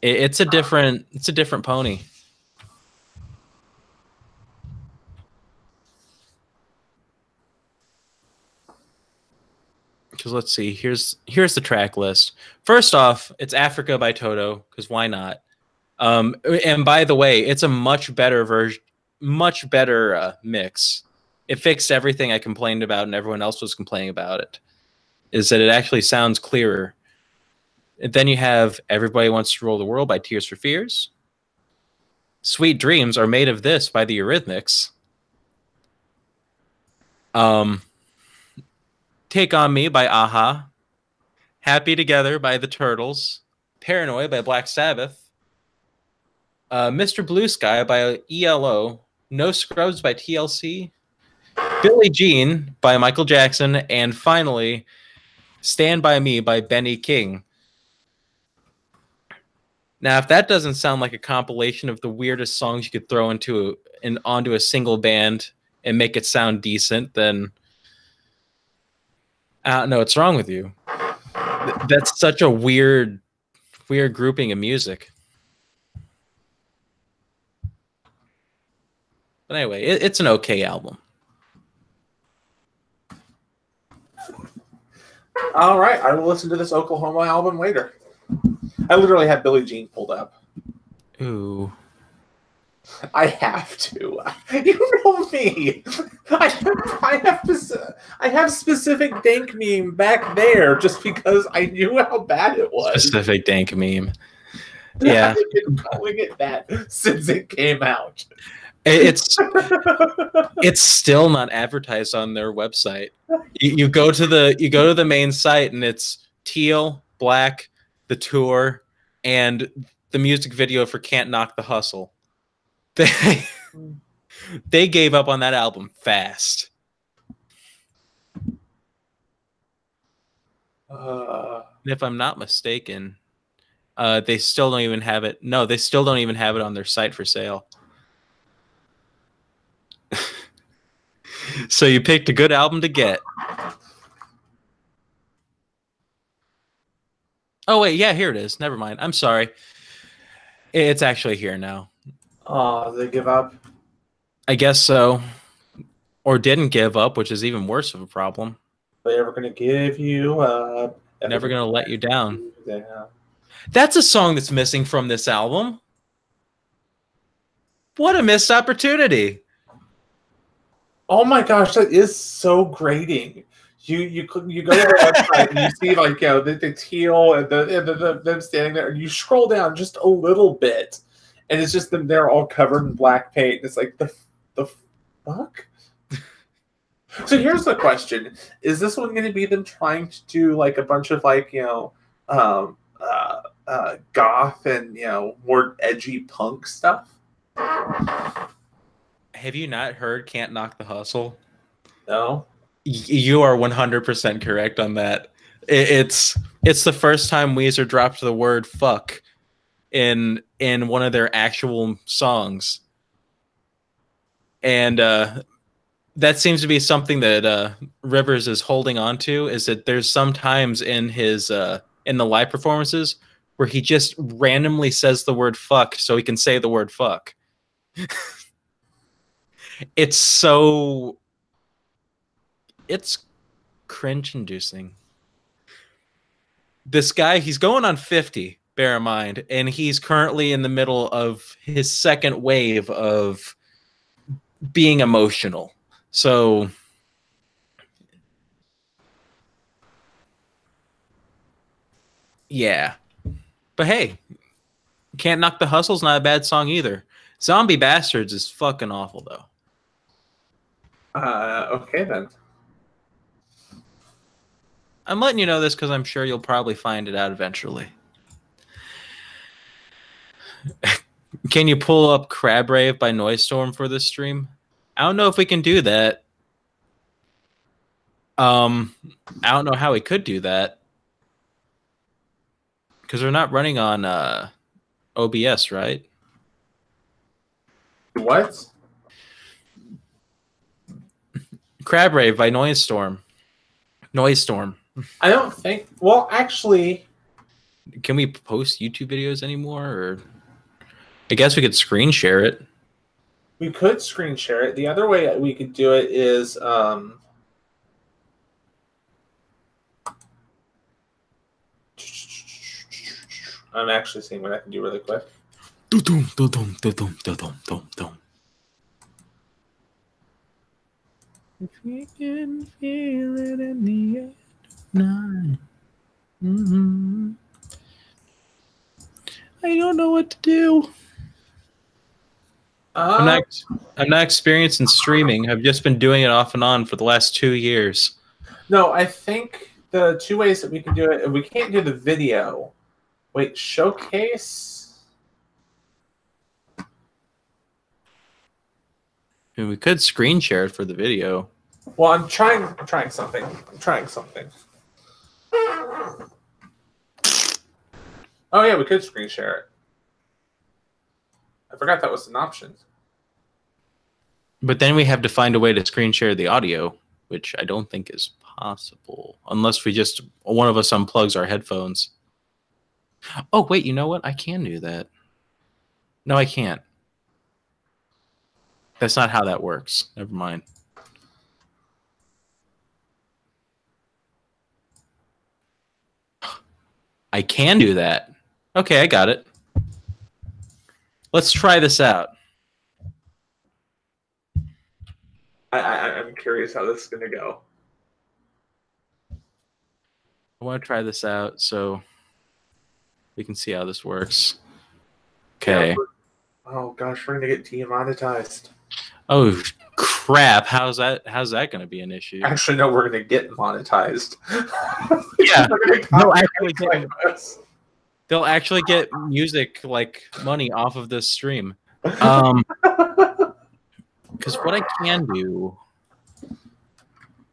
it's a different pony. Because let's see, here's the track list. First off, it's Africa by Toto, because why not? And by the way, it's a much better version, much better mix. It fixed everything I complained about and everyone else was complaining about it. Is that it actually sounds clearer. And then you have Everybody Wants to Rule the World by Tears for Fears. Sweet Dreams Are Made of This by the Eurythmics. Take On Me by Aha. Happy Together by the Turtles. Paranoid by Black Sabbath. Mr. Blue Sky by ELO. No Scrubs by TLC. Billie Jean by Michael Jackson. And finally, Stand By Me by Benny King. Now, if that doesn't sound like a compilation of the weirdest songs you could throw onto a single band and make it sound decent, then I don't know what's wrong with you. That's such a weird grouping of music. But anyway, it's an okay album. All right, I will listen to this Oklahoma album later. I literally have Billie Jean pulled up. Ooh. I have to. You know me. I have specific dank meme back there just because I knew how bad it was. Specific dank meme. Yeah. I've been calling it that since it came out. It's still not advertised on their website. You go to the main site and it's teal, black, the tour, and the music video for Can't Knock the Hustle. They gave up on that album fast. If I'm not mistaken, they still don't even have it. No, they still don't even have it on their site for sale. So you picked a good album to get. Oh, wait. Yeah, here it is. Never mind. I'm sorry. It's actually here now. Oh, they give up? I guess so. Or didn't give up, which is even worse of a problem. They ever going to give you up? Never going to let you down. Yeah. That's a song that's missing from this album. What a missed opportunity. Oh my gosh, that is so grating. You go to the website and you see like the teal and them standing there, and you scroll down just a little bit, and it's just them there all covered in black paint. It's like the fuck. So here's the question: is this one going to be them trying to do like a bunch of like goth and more edgy punk stuff? Have you not heard Can't Knock the Hustle? No. You are 100% correct on that. It's the first time Weezer dropped the word fuck in one of their actual songs. And that seems to be something that Rivers is holding on to, is that there's some times in his in the live performances where he just randomly says the word fuck so he can say the word fuck. It's cringe-inducing. This guy, he's going on 50, bear in mind, and he's currently in the middle of his second wave of being emotional. So yeah. But hey, Can't Knock the Hustle's not a bad song either. Zombie Bastards is fucking awful though. Okay then. I'm letting you know this because I'm sure you'll probably find it out eventually. Can you pull up Crab Rave by Noise Storm for this stream? I don't know if we can do that. I don't know how we could do that. Because we're not running on OBS, right? What? Crab Rave by Noise Storm. Noise Storm. I don't think. Well, actually, can we post YouTube videos anymore? Or I guess we could screen share it. We could screen share it. The other way we could do it is I'm actually seeing what I can do really quick. If you can feel it in the air tonight. I don't know what to do. I'm not experienced in streaming. I've just been doing it off and on for the last 2 years. No, I think the two ways that we can do it, we can't do the video. Wait, showcase? I mean, we could screen share it for the video. Well, I'm trying something. Oh yeah, we could screen share it. I forgot that was an option. But then we have to find a way to screen share the audio, which I don't think is possible. Unless we just, one of us unplugs our headphones. Oh, wait, you know what? I can do that. No, I can't. That's not how that works. Never mind. I can do that. Okay, I got it. Let's try this out. I'm curious how this is going to go. I want to try this out so we can see how this works. Okay. Oh gosh, we're going to get demonetized. Oh crap! How's that going to be an issue? Actually, no, we're going to get monetized. Yeah, they'll actually get music like money off of this stream. Because what I can do,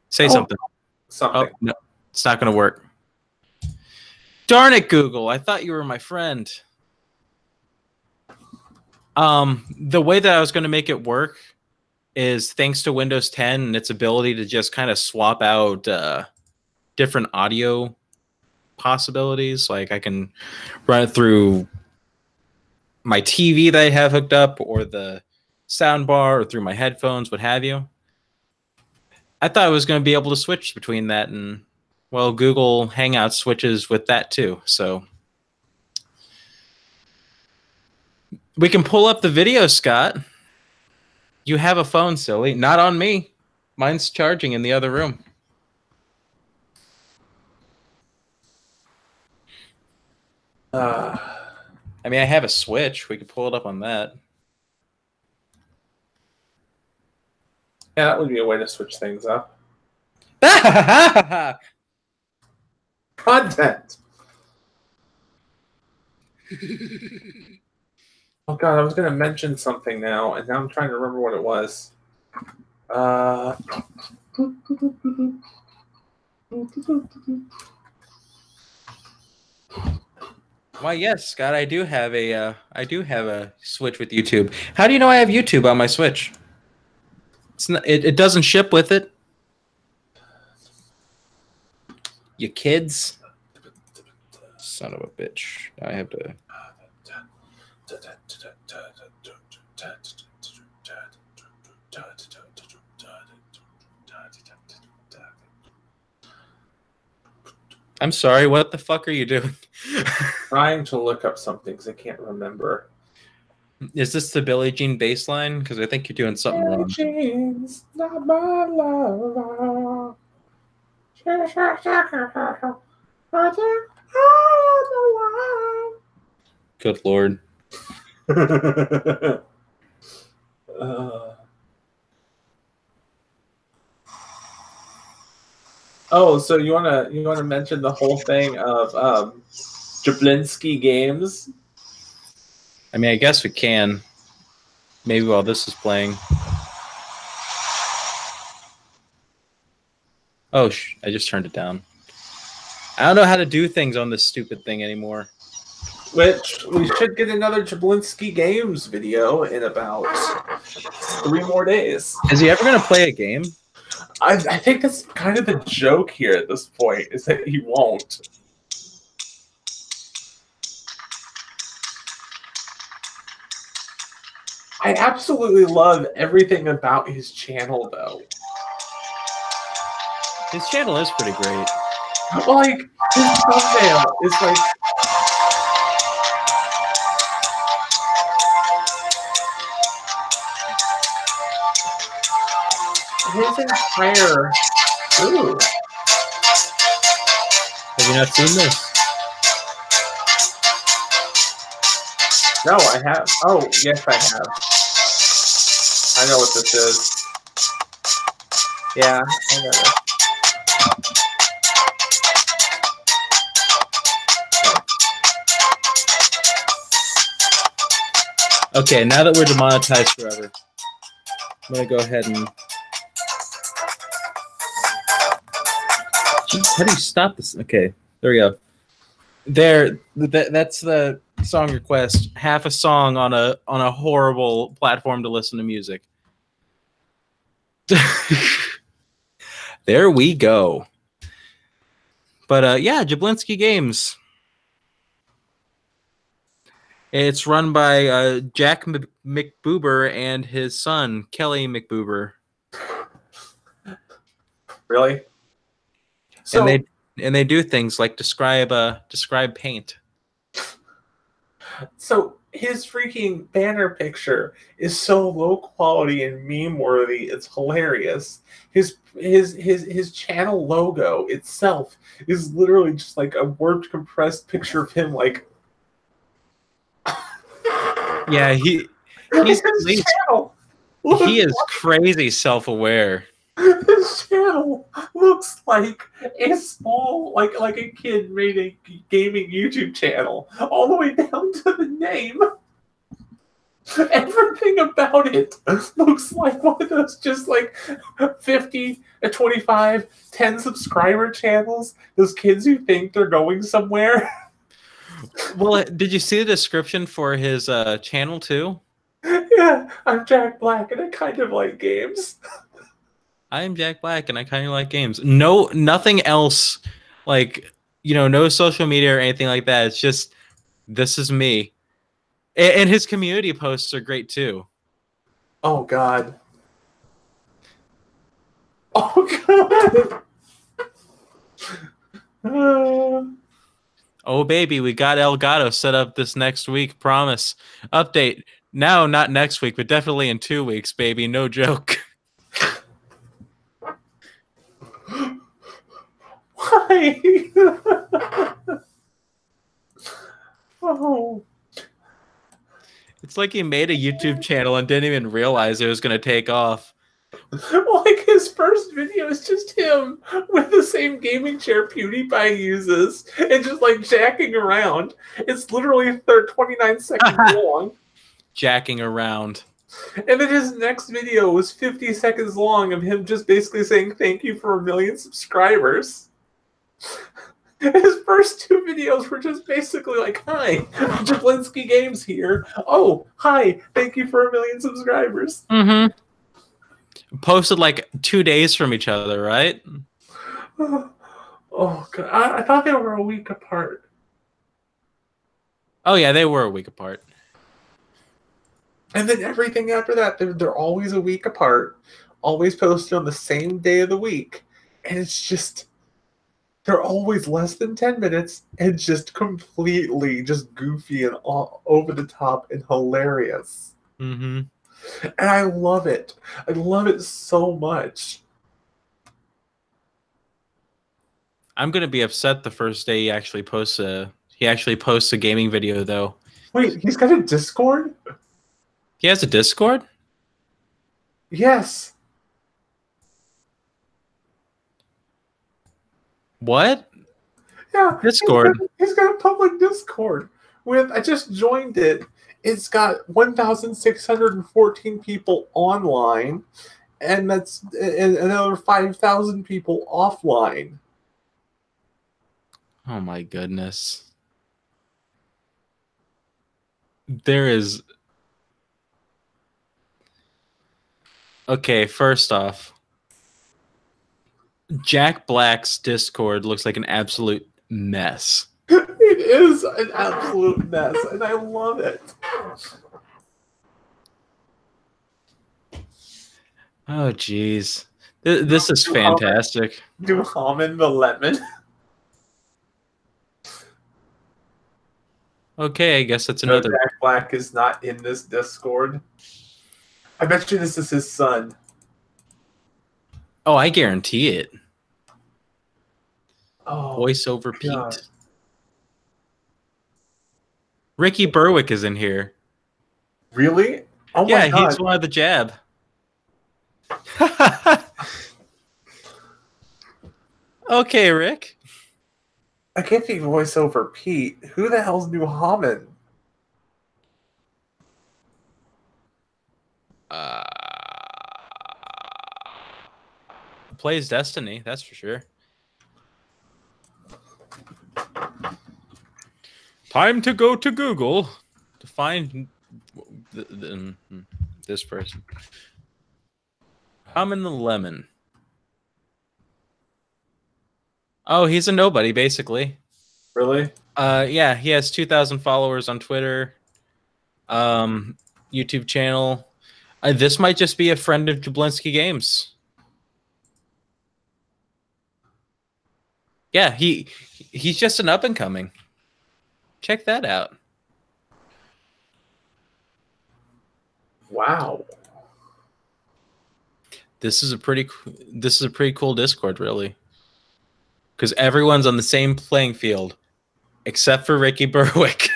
say something. Something. Oh, no, it's not going to work. Darn it, Google! I thought you were my friend. The way that I was going to make it work is thanks to Windows 10 and its ability to just kind of swap out different audio possibilities. Like I can run it through my TV that I have hooked up, or the sound bar, or through my headphones, what have you. I thought I was going to be able to switch between that, and well, Google Hangouts switches with that too. So we can pull up the video, Scott. You have a phone, silly. Not on me. Mine's charging in the other room. I mean, I have a Switch. We could pull it up on that. Yeah, that would be a way to switch things up. Content! Oh god, I was going to mention something now, and now I'm trying to remember what it was. Why, yes, Scott, I do have a Switch with YouTube. How do you know I have YouTube on my Switch? It's not, it doesn't ship with it. You kids. Son of a bitch. I have to. I'm sorry, what the fuck are you doing? Trying to look up something because I can't remember. Is this the Billie Jean bass line? Because I think you're doing something wrong. Jean's not my love. Good lord. Oh, so you wanna mention the whole thing of Jablinski Games? I mean, I guess we can. Maybe while this is playing. Oh, I just turned it down. I don't know how to do things on this stupid thing anymore. Which we should get another Jablinski Games video in about 3 more days. Is he ever going to play a game? I think that's kind of the joke here at this point, is that he won't. I absolutely love everything about his channel, though. His channel is pretty great. Like, his thumbnail is like... His entire... Ooh. Have you not seen this? No, I have. Oh, yes, I have. I know what this is. Yeah, I know this. Okay, now that we're demonetized forever, I'm gonna go ahead and. Jeez, how do you stop this? Okay, there we go. That's the song request. Half a song on a horrible platform to listen to music. There we go. But yeah, Jablinski Games. It's run by Jack McBoober and his son Kelly McBoober. Really? So, And they do things like describe paint. So his freaking banner picture is so low quality and meme worthy. It's hilarious. His channel logo itself is literally just like a word compressed picture of him. Like, yeah, he is crazy self-aware. His channel looks like a small, like a kid made a gaming YouTube channel, all the way down to the name. Everything about it looks like one of those just like 50, 25, 10 subscriber channels. Those kids who think they're going somewhere. Well, did you see the description for his channel too? Yeah, I'm Jack Black and I kind of like games. I am Jack Black and I kind of like games. No, nothing else, like, no social media or anything like that. It's just, this is me. And his community posts are great too. Oh, God. Oh, God. Oh, baby, we got Elgato set up this next week. Promise. Update. Now, not next week, but definitely in 2 weeks, baby. No joke. Why? Oh. It's like he made a YouTube channel and didn't even realize it was going to take off. Like his first video is just him with the same gaming chair PewDiePie uses and just like jacking around. It's literally 29 seconds long. Jacking around. And then his next video was 50 seconds long of him just basically saying thank you for 1 million subscribers. His first 2 videos were just basically like, hi, Jablinski Games here. Oh, hi, thank you for 1 million subscribers. Mm-hmm. Posted like 2 days from each other, right? Oh, God. I thought they were a week apart. Oh, yeah, they were a week apart. And then everything after that, they're always a week apart, always posted on the same day of the week. And it's just, they're always less than 10 minutes and just completely just goofy and all over the top and hilarious. Mm-hmm. And I love it. I love it so much. I'm gonna be upset the first day he actually posts a gaming video though. Wait, he's got a Discord? He has a Discord? Yes. What? Yeah. Discord. He's got a public Discord with, I just joined it. It's got 1,614 people online, and that's another 5,000 people offline. Oh my goodness. There is... Okay, first off, Jack Black's Discord looks like an absolute mess. It is an absolute mess, and I love it. Oh, jeez. This is fantastic. Do Haman the lemon. Okay, I guess that's another... Jack Black is not in this Discord. I bet you this is his son. Oh, I guarantee it. Oh, Voiceover God. Pete. Ricky Berwick is in here. Really? Oh my Yeah, god. he's one of the Jab. Okay, Rick. I can't think voice over Pete. Who the hell's New Hammond? Plays Destiny, that's for sure. Time to go to Google to find this person. I'm in the lemon. Oh, he's a nobody, basically. Really? Yeah, he has 2,000 followers on Twitter. YouTube channel. This might just be a friend of Jablinski Games. Yeah, he's just an up and coming. Check that out. Wow. This is a pretty cool Discord, really, because everyone's on the same playing field, except for Ricky Berwick.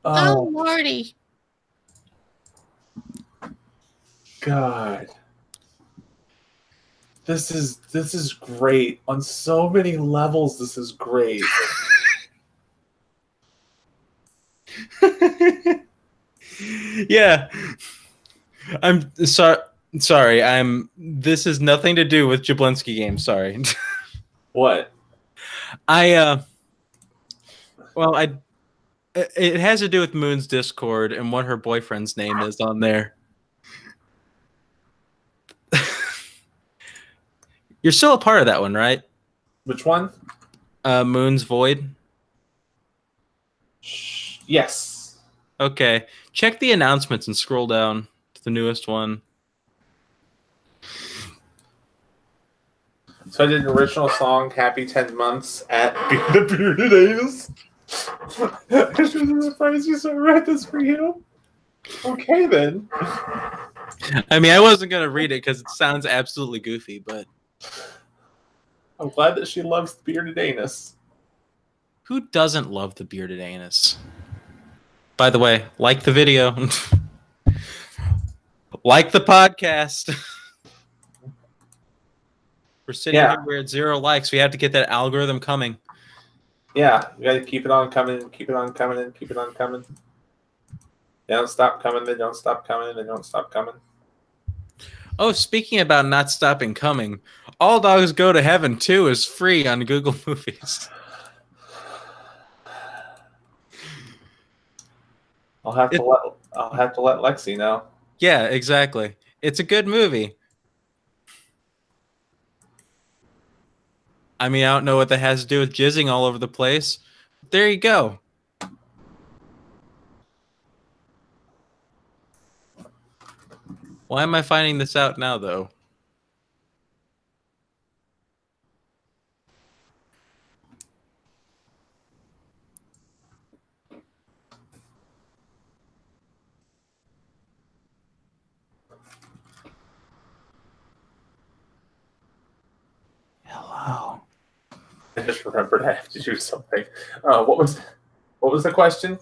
Oh, Marty. God. This is great. On so many levels, this is great. Yeah. I'm sorry. This has nothing to do with Jablinski Games, sorry. What? It has to do with Moon's Discord and what her boyfriend's name is on there. You're still a part of that one, right? Which one? Moon's Void. Yes. Okay. Check the announcements and scroll down to the newest one. So I did an original song, Happy 10 Months, at the Bearded Anus. I should have surprised you, so I read this for you. Okay, then. I mean, I wasn't going to read it because it sounds absolutely goofy, but... I'm glad that she loves the Bearded Anus. Who doesn't love the Bearded Anus? By the way, like the video. Like the podcast. We're sitting here, we're at 0 likes. We have to get that algorithm coming. Yeah, you gotta keep it on coming, keep it on coming, and keep it on coming. They don't stop coming, they don't stop coming, they don't stop coming. Oh, speaking about not stopping coming, All Dogs Go to Heaven 2 is free on Google Movies. I'll have to let Lexi know. Yeah, exactly. It's a good movie. I mean, I don't know what that has to do with jizzing all over the place. There you go. Why am I finding this out now, though? Hello. I just remembered I have to do something. What was the question?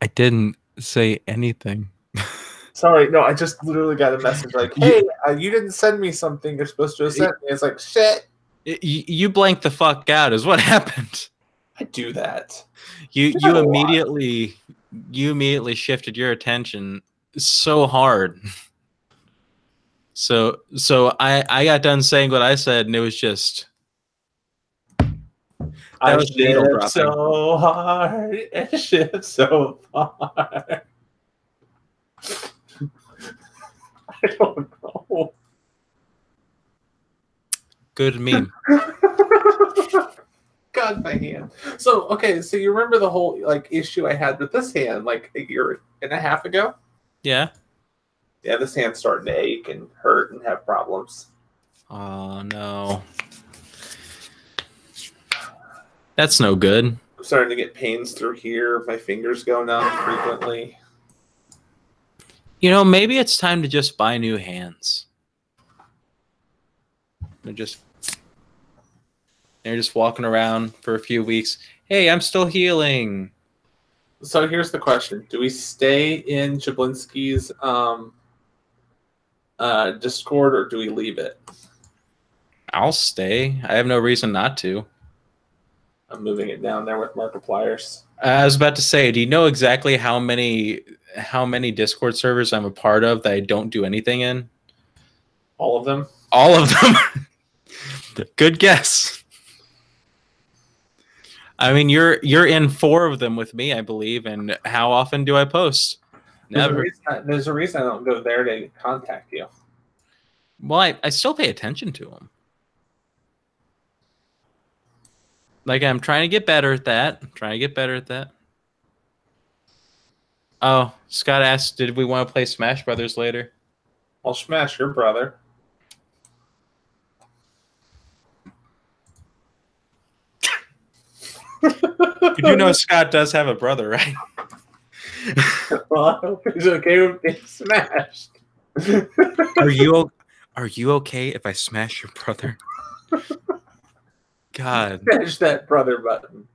I didn't say anything. Sorry, no, I just literally got a message like, "Hey, you didn't send me something you're supposed to have sent me." It's like, shit. You blanked the fuck out is what happened. I do that. You immediately shifted your attention so hard. So I got done saying what I said, and it was just I shift so hard and shift so far. I don't know. Good meme. God, my hand. So, okay, so you remember the whole issue I had with this hand like a year and a half ago? Yeah. Yeah, this hand's starting to ache and hurt and have problems. Oh no. That's no good. I'm starting to get pains through here. My fingers go numb frequently. You know, maybe it's time to just buy new hands. They're just walking around for a few weeks. Hey, I'm still healing. So here's the question: do we stay in Jablinski's Discord, or do we leave it? I'll stay. I have no reason not to. I'm moving it down there with Markipliers. I was about to say, do you know exactly how many Discord servers I'm a part of that I don't do anything in? All of them? All of them. Good guess. I mean, you're in 4 of them with me, I believe. And how often do I post? Never. There's a reason I don't go there to contact you. Well, I still pay attention to them. Like, I'm trying to get better at that. Oh, Scott asked, did we want to play Smash Brothers later? I'll smash your brother. You do know Scott does have a brother, right? Well, I hope he's okay with being smashed. Are you okay if I smash your brother? God. Smash that brother button.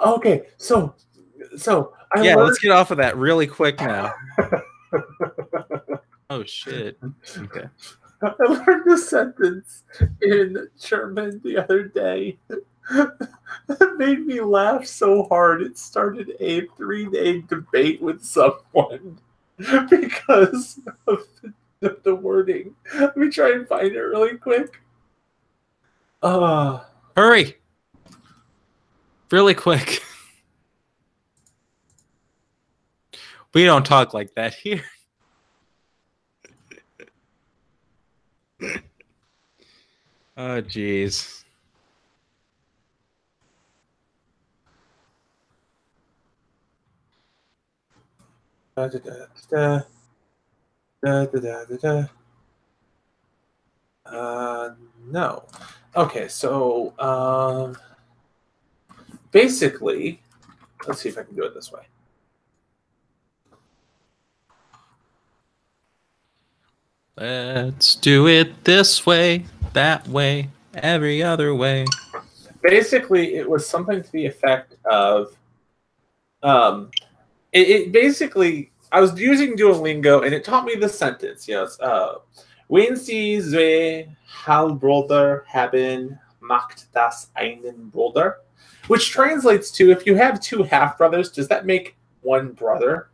Okay, so let's get off of that really quick now. Oh shit. Okay. I learned a sentence in German the other day. It made me laugh so hard. It started a 3-day debate with someone because of the wording. Let me try and find it really quick. Hurry. Really quick. We don't talk like that here. Oh, jeez. No. Okay, so basically, let's see if I can do it this way. Let's do it this way, that way, every other way. Basically, it was something to the effect of, it basically, I was using Duolingo, and it taught me this sentence, wenn Sie zwei Halbbrüder haben, macht das einen Bruder, which translates to, if you have 2 half-brothers, does that make 1 brother?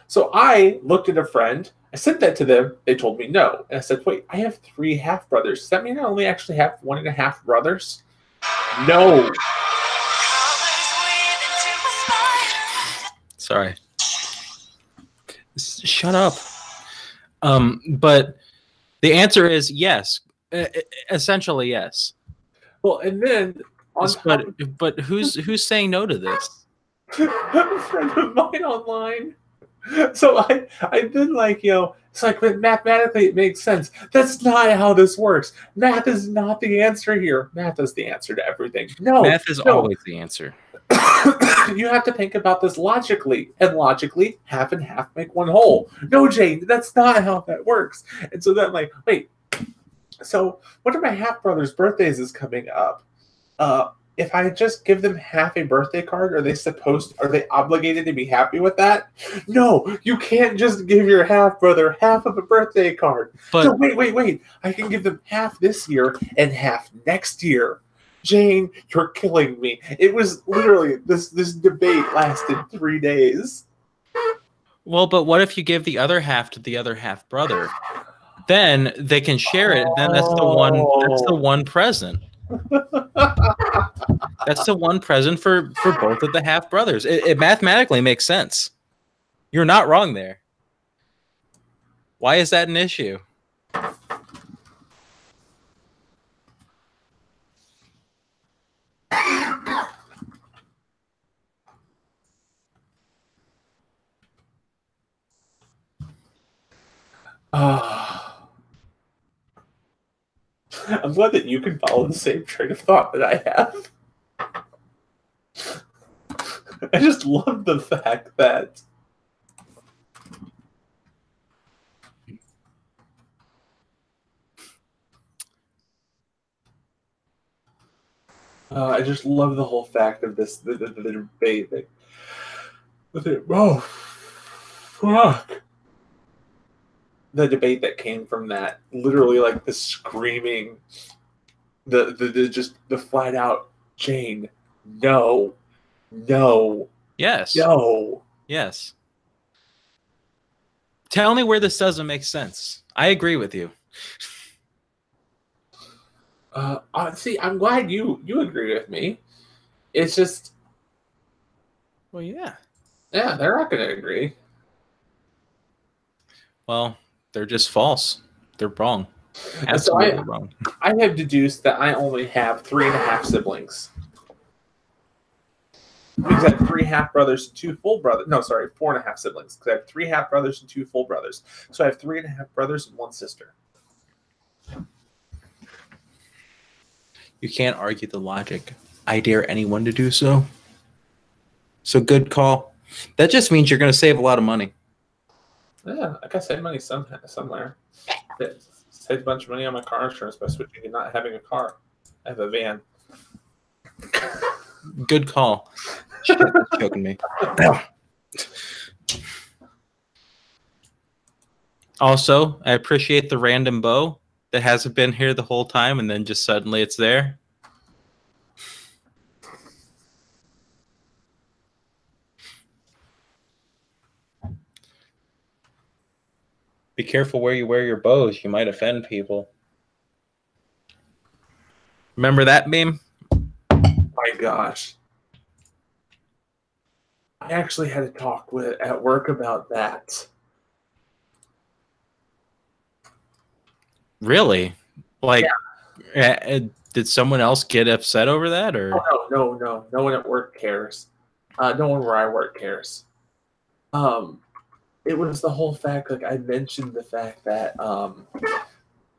So I looked at a friend, I sent that to them, they told me no. And I said, wait, I have 3 half-brothers. Does that mean I only actually have 1.5 brothers? No. Sorry. Shut up. But the answer is yes. Essentially, yes. Well, and then... But who's saying no to this? A friend of mine online. So I then it's like, but mathematically it makes sense. That's not how this works. Math is not the answer here. Math is the answer to everything. No. Math is always the answer. You have to think about this logically. And logically, half and half make 1 whole. No, Jane, that's not how that works. And so then I'm like, wait. So one of my half-brothers' birthdays is coming up. If I just give them half a birthday card, are they obligated to be happy with that? No, you can't just give your half-brother half of a birthday card. But so wait. I can give them half this year and half next year. Jane, you're killing me. It was literally, this debate lasted 3 days. Well, but what if you give the other half to the other half-brother? Then they can share it. Then that's the one present. That's the one present for both of the half brothers. It mathematically makes sense. You're not wrong there. Why is that an issue? I'm glad that you can follow the same train of thought that I have. I just love the fact that I just love the whole fact of this the debate that oh fuck the debate that came from that, literally like the screaming, the just the flat out Jane, no, no, Yes. no. Yes. Tell me where this doesn't make sense. I agree with you. See, I'm glad you agree with me. It's just, Well, yeah. yeah, they're not going to agree. Well, they're just false. They're wrong. So Absolutely wrong. I have deduced that I only have 3.5 siblings. Because I have 3 half brothers and 2 full brothers. No, sorry, 4.5 siblings. Because I have 3 half brothers and 2 full brothers. So I have 3.5 brothers and 1 sister. You can't argue the logic. I dare anyone to do so. So good call. That just means you're going to save a lot of money. Yeah, I gotta save money somewhere. Save a bunch of money on my car insurance by switching to not having a car. I have a van. Good call. Shit, that's choking me. Also, I appreciate the random bow that hasn't been here the whole time and then just suddenly it's there. Be careful where you wear your bows. You might offend people. Remember that meme? My gosh. I actually had a talk at work about that. Really? Like, did someone else get upset over that? Or Oh, no. No one at work cares. No one where I work cares. It was the whole fact, like I mentioned the fact that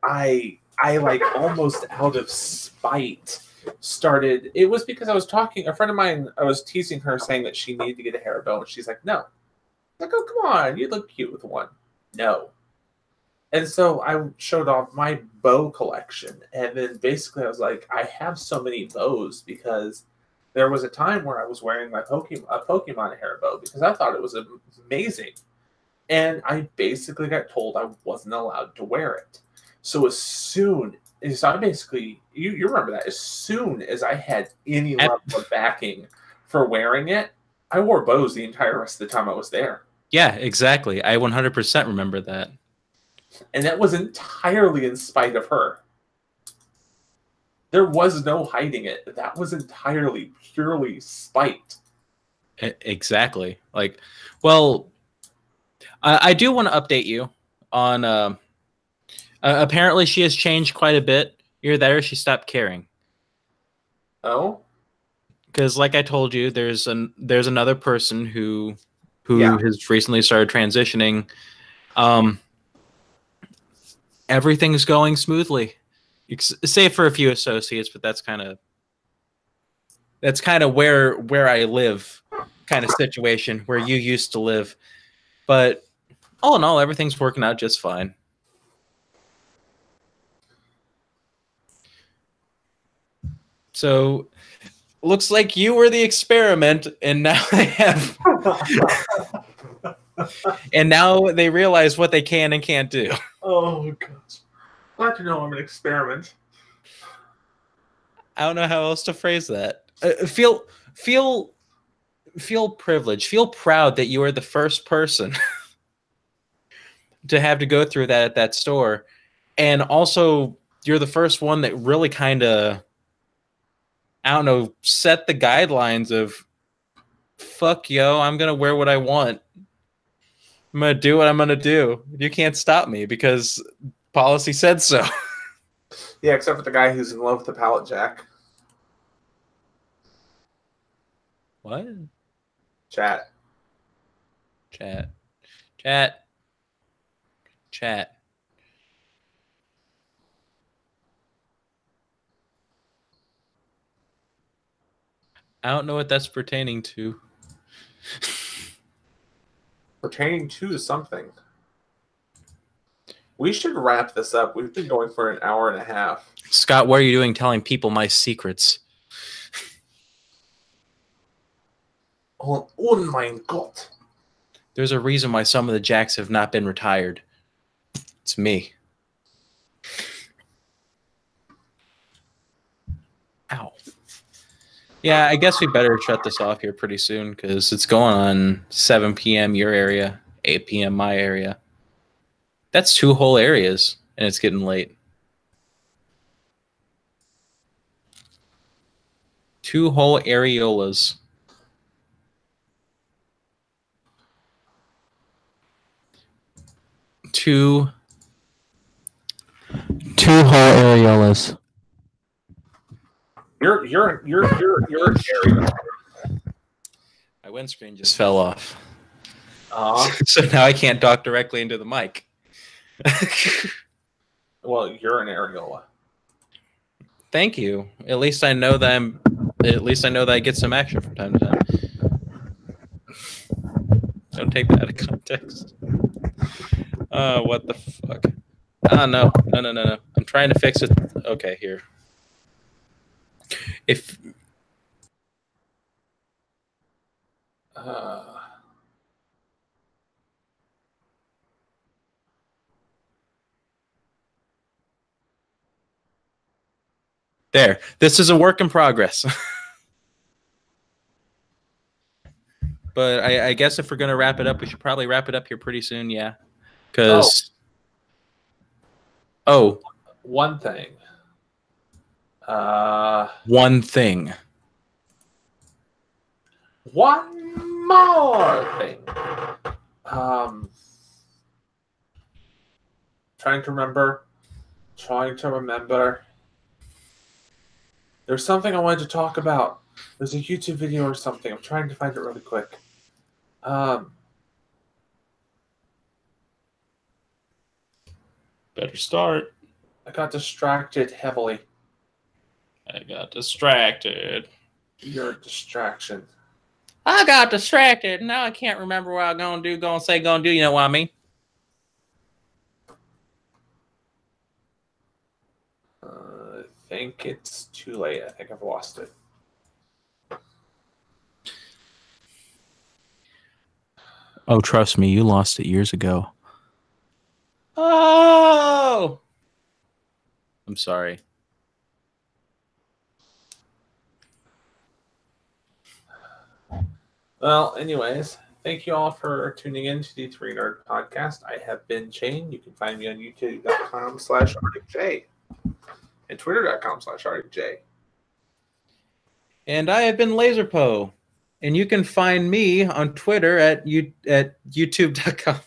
I like almost out of spite started. It was because I was talking. A friend of mine, I was teasing her, saying that she needed to get a hair bow, and she's like, "No." I'm like, oh, come on, you look cute with one. No. And so I showed off my bow collection, and then basically I was like, I have so many bows because there was a time where I was wearing my Pokemon hair bow because I thought it was amazing, and I basically got told I wasn't allowed to wear it. So I basically, you remember that, as soon as I had any level of backing for wearing it, I wore bows the entire rest of the time I was there. yeah, exactly. I 100% remember that. And that was entirely in spite of her. There was no hiding it. That was entirely, purely spite. Exactly. Like, well, I do want to update you on. Apparently, she has changed quite a bit. You're there. She stopped caring. Oh, because like I told you, there's another person who has recently started transitioning. Everything's going smoothly, save for a few associates, but that's kind of where I live, kind of situation where you used to live. But all in all, everything's working out just fine. So looks like you were the experiment, and now they have and now they realize what they can and can't do. Oh gosh. Glad to know I'm an experiment. I don't know how else to phrase that. Feel privileged. Feel proud that you are the first person to have to go through that at that store. And also, you're the first one that really kind of, I don't know, set the guidelines of, fuck, yo, I'm going to wear what I want. I'm going to do what I'm going to do. You can't stop me because policy said so. Yeah, except for the guy who's in love with the pallet jack. What? Chat. I don't know what that's pertaining to. Pertaining to something. We should wrap this up. We've been going for an hour and a half. Scott, what are you doing telling people my secrets? Oh my god. There's a reason why some of the jacks have not been retired. It's me. Ow. Yeah, I guess we better shut this off here pretty soon because it's going on 7 p.m. your area, 8 p.m. my area. That's 2 whole areas, and it's getting late. 2 whole areolas. Two whole areolas. You're area. My windscreen just fell off. So now I can't talk directly into the mic. Well, you're an areola. Thank you. At least I know that I get some action from time to time. Don't take that out of context. What the fuck? Oh, no. I'm trying to fix it. Okay, here. If... There. This is a work in progress. But I guess if we're going to wrap it up, we should probably wrap it up here pretty soon, yeah. Because... Oh. One thing. One thing. One more thing. Trying to remember. There's something I wanted to talk about. There's a YouTube video or something. I'm trying to find it really quick. Better start. I got distracted heavily. You're a distraction. I got distracted. Now I can't remember what I'm gonna do. You know what I mean? I think it's too late. I think I've lost it. Oh, trust me, you lost it years ago. Oh! I'm sorry. Well, anyways, thank you all for tuning in to the 3 Nerd Podcast. I have been Shane. You can find me on youtube.com/ArcticJ and twitter.com/ArcticJ. And I have been LaserPo. And you can find me on Twitter at youtube.com.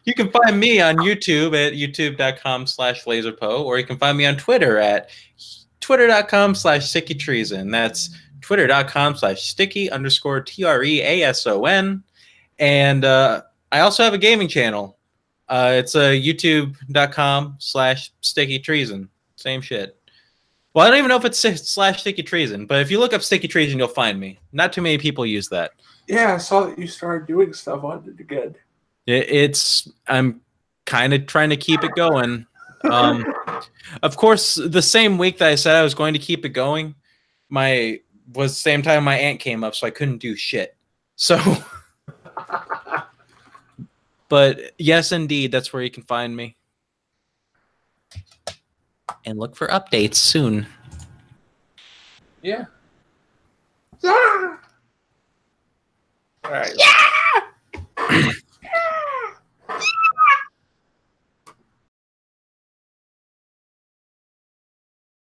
You can find me on YouTube at youtube.com/LaserPo, or you can find me on Twitter at twitter.com/StickyTreason. That's twitter.com/sticky_TREASON. And I also have a gaming channel. It's youtube.com/StickyTreason. Same shit. Well, I don't even know if it's /StickyTreason, but if you look up Sticky Treason, you'll find me. Not too many people use that. Yeah, I saw that you started doing stuff on it again. I'm kind of trying to keep it going. Of course, the same week that I said I was going to keep it going, was the same time my aunt came up, so I couldn't do shit. So, but yes, indeed, that's where you can find me. And look for updates soon. Yeah. All right. Yeah!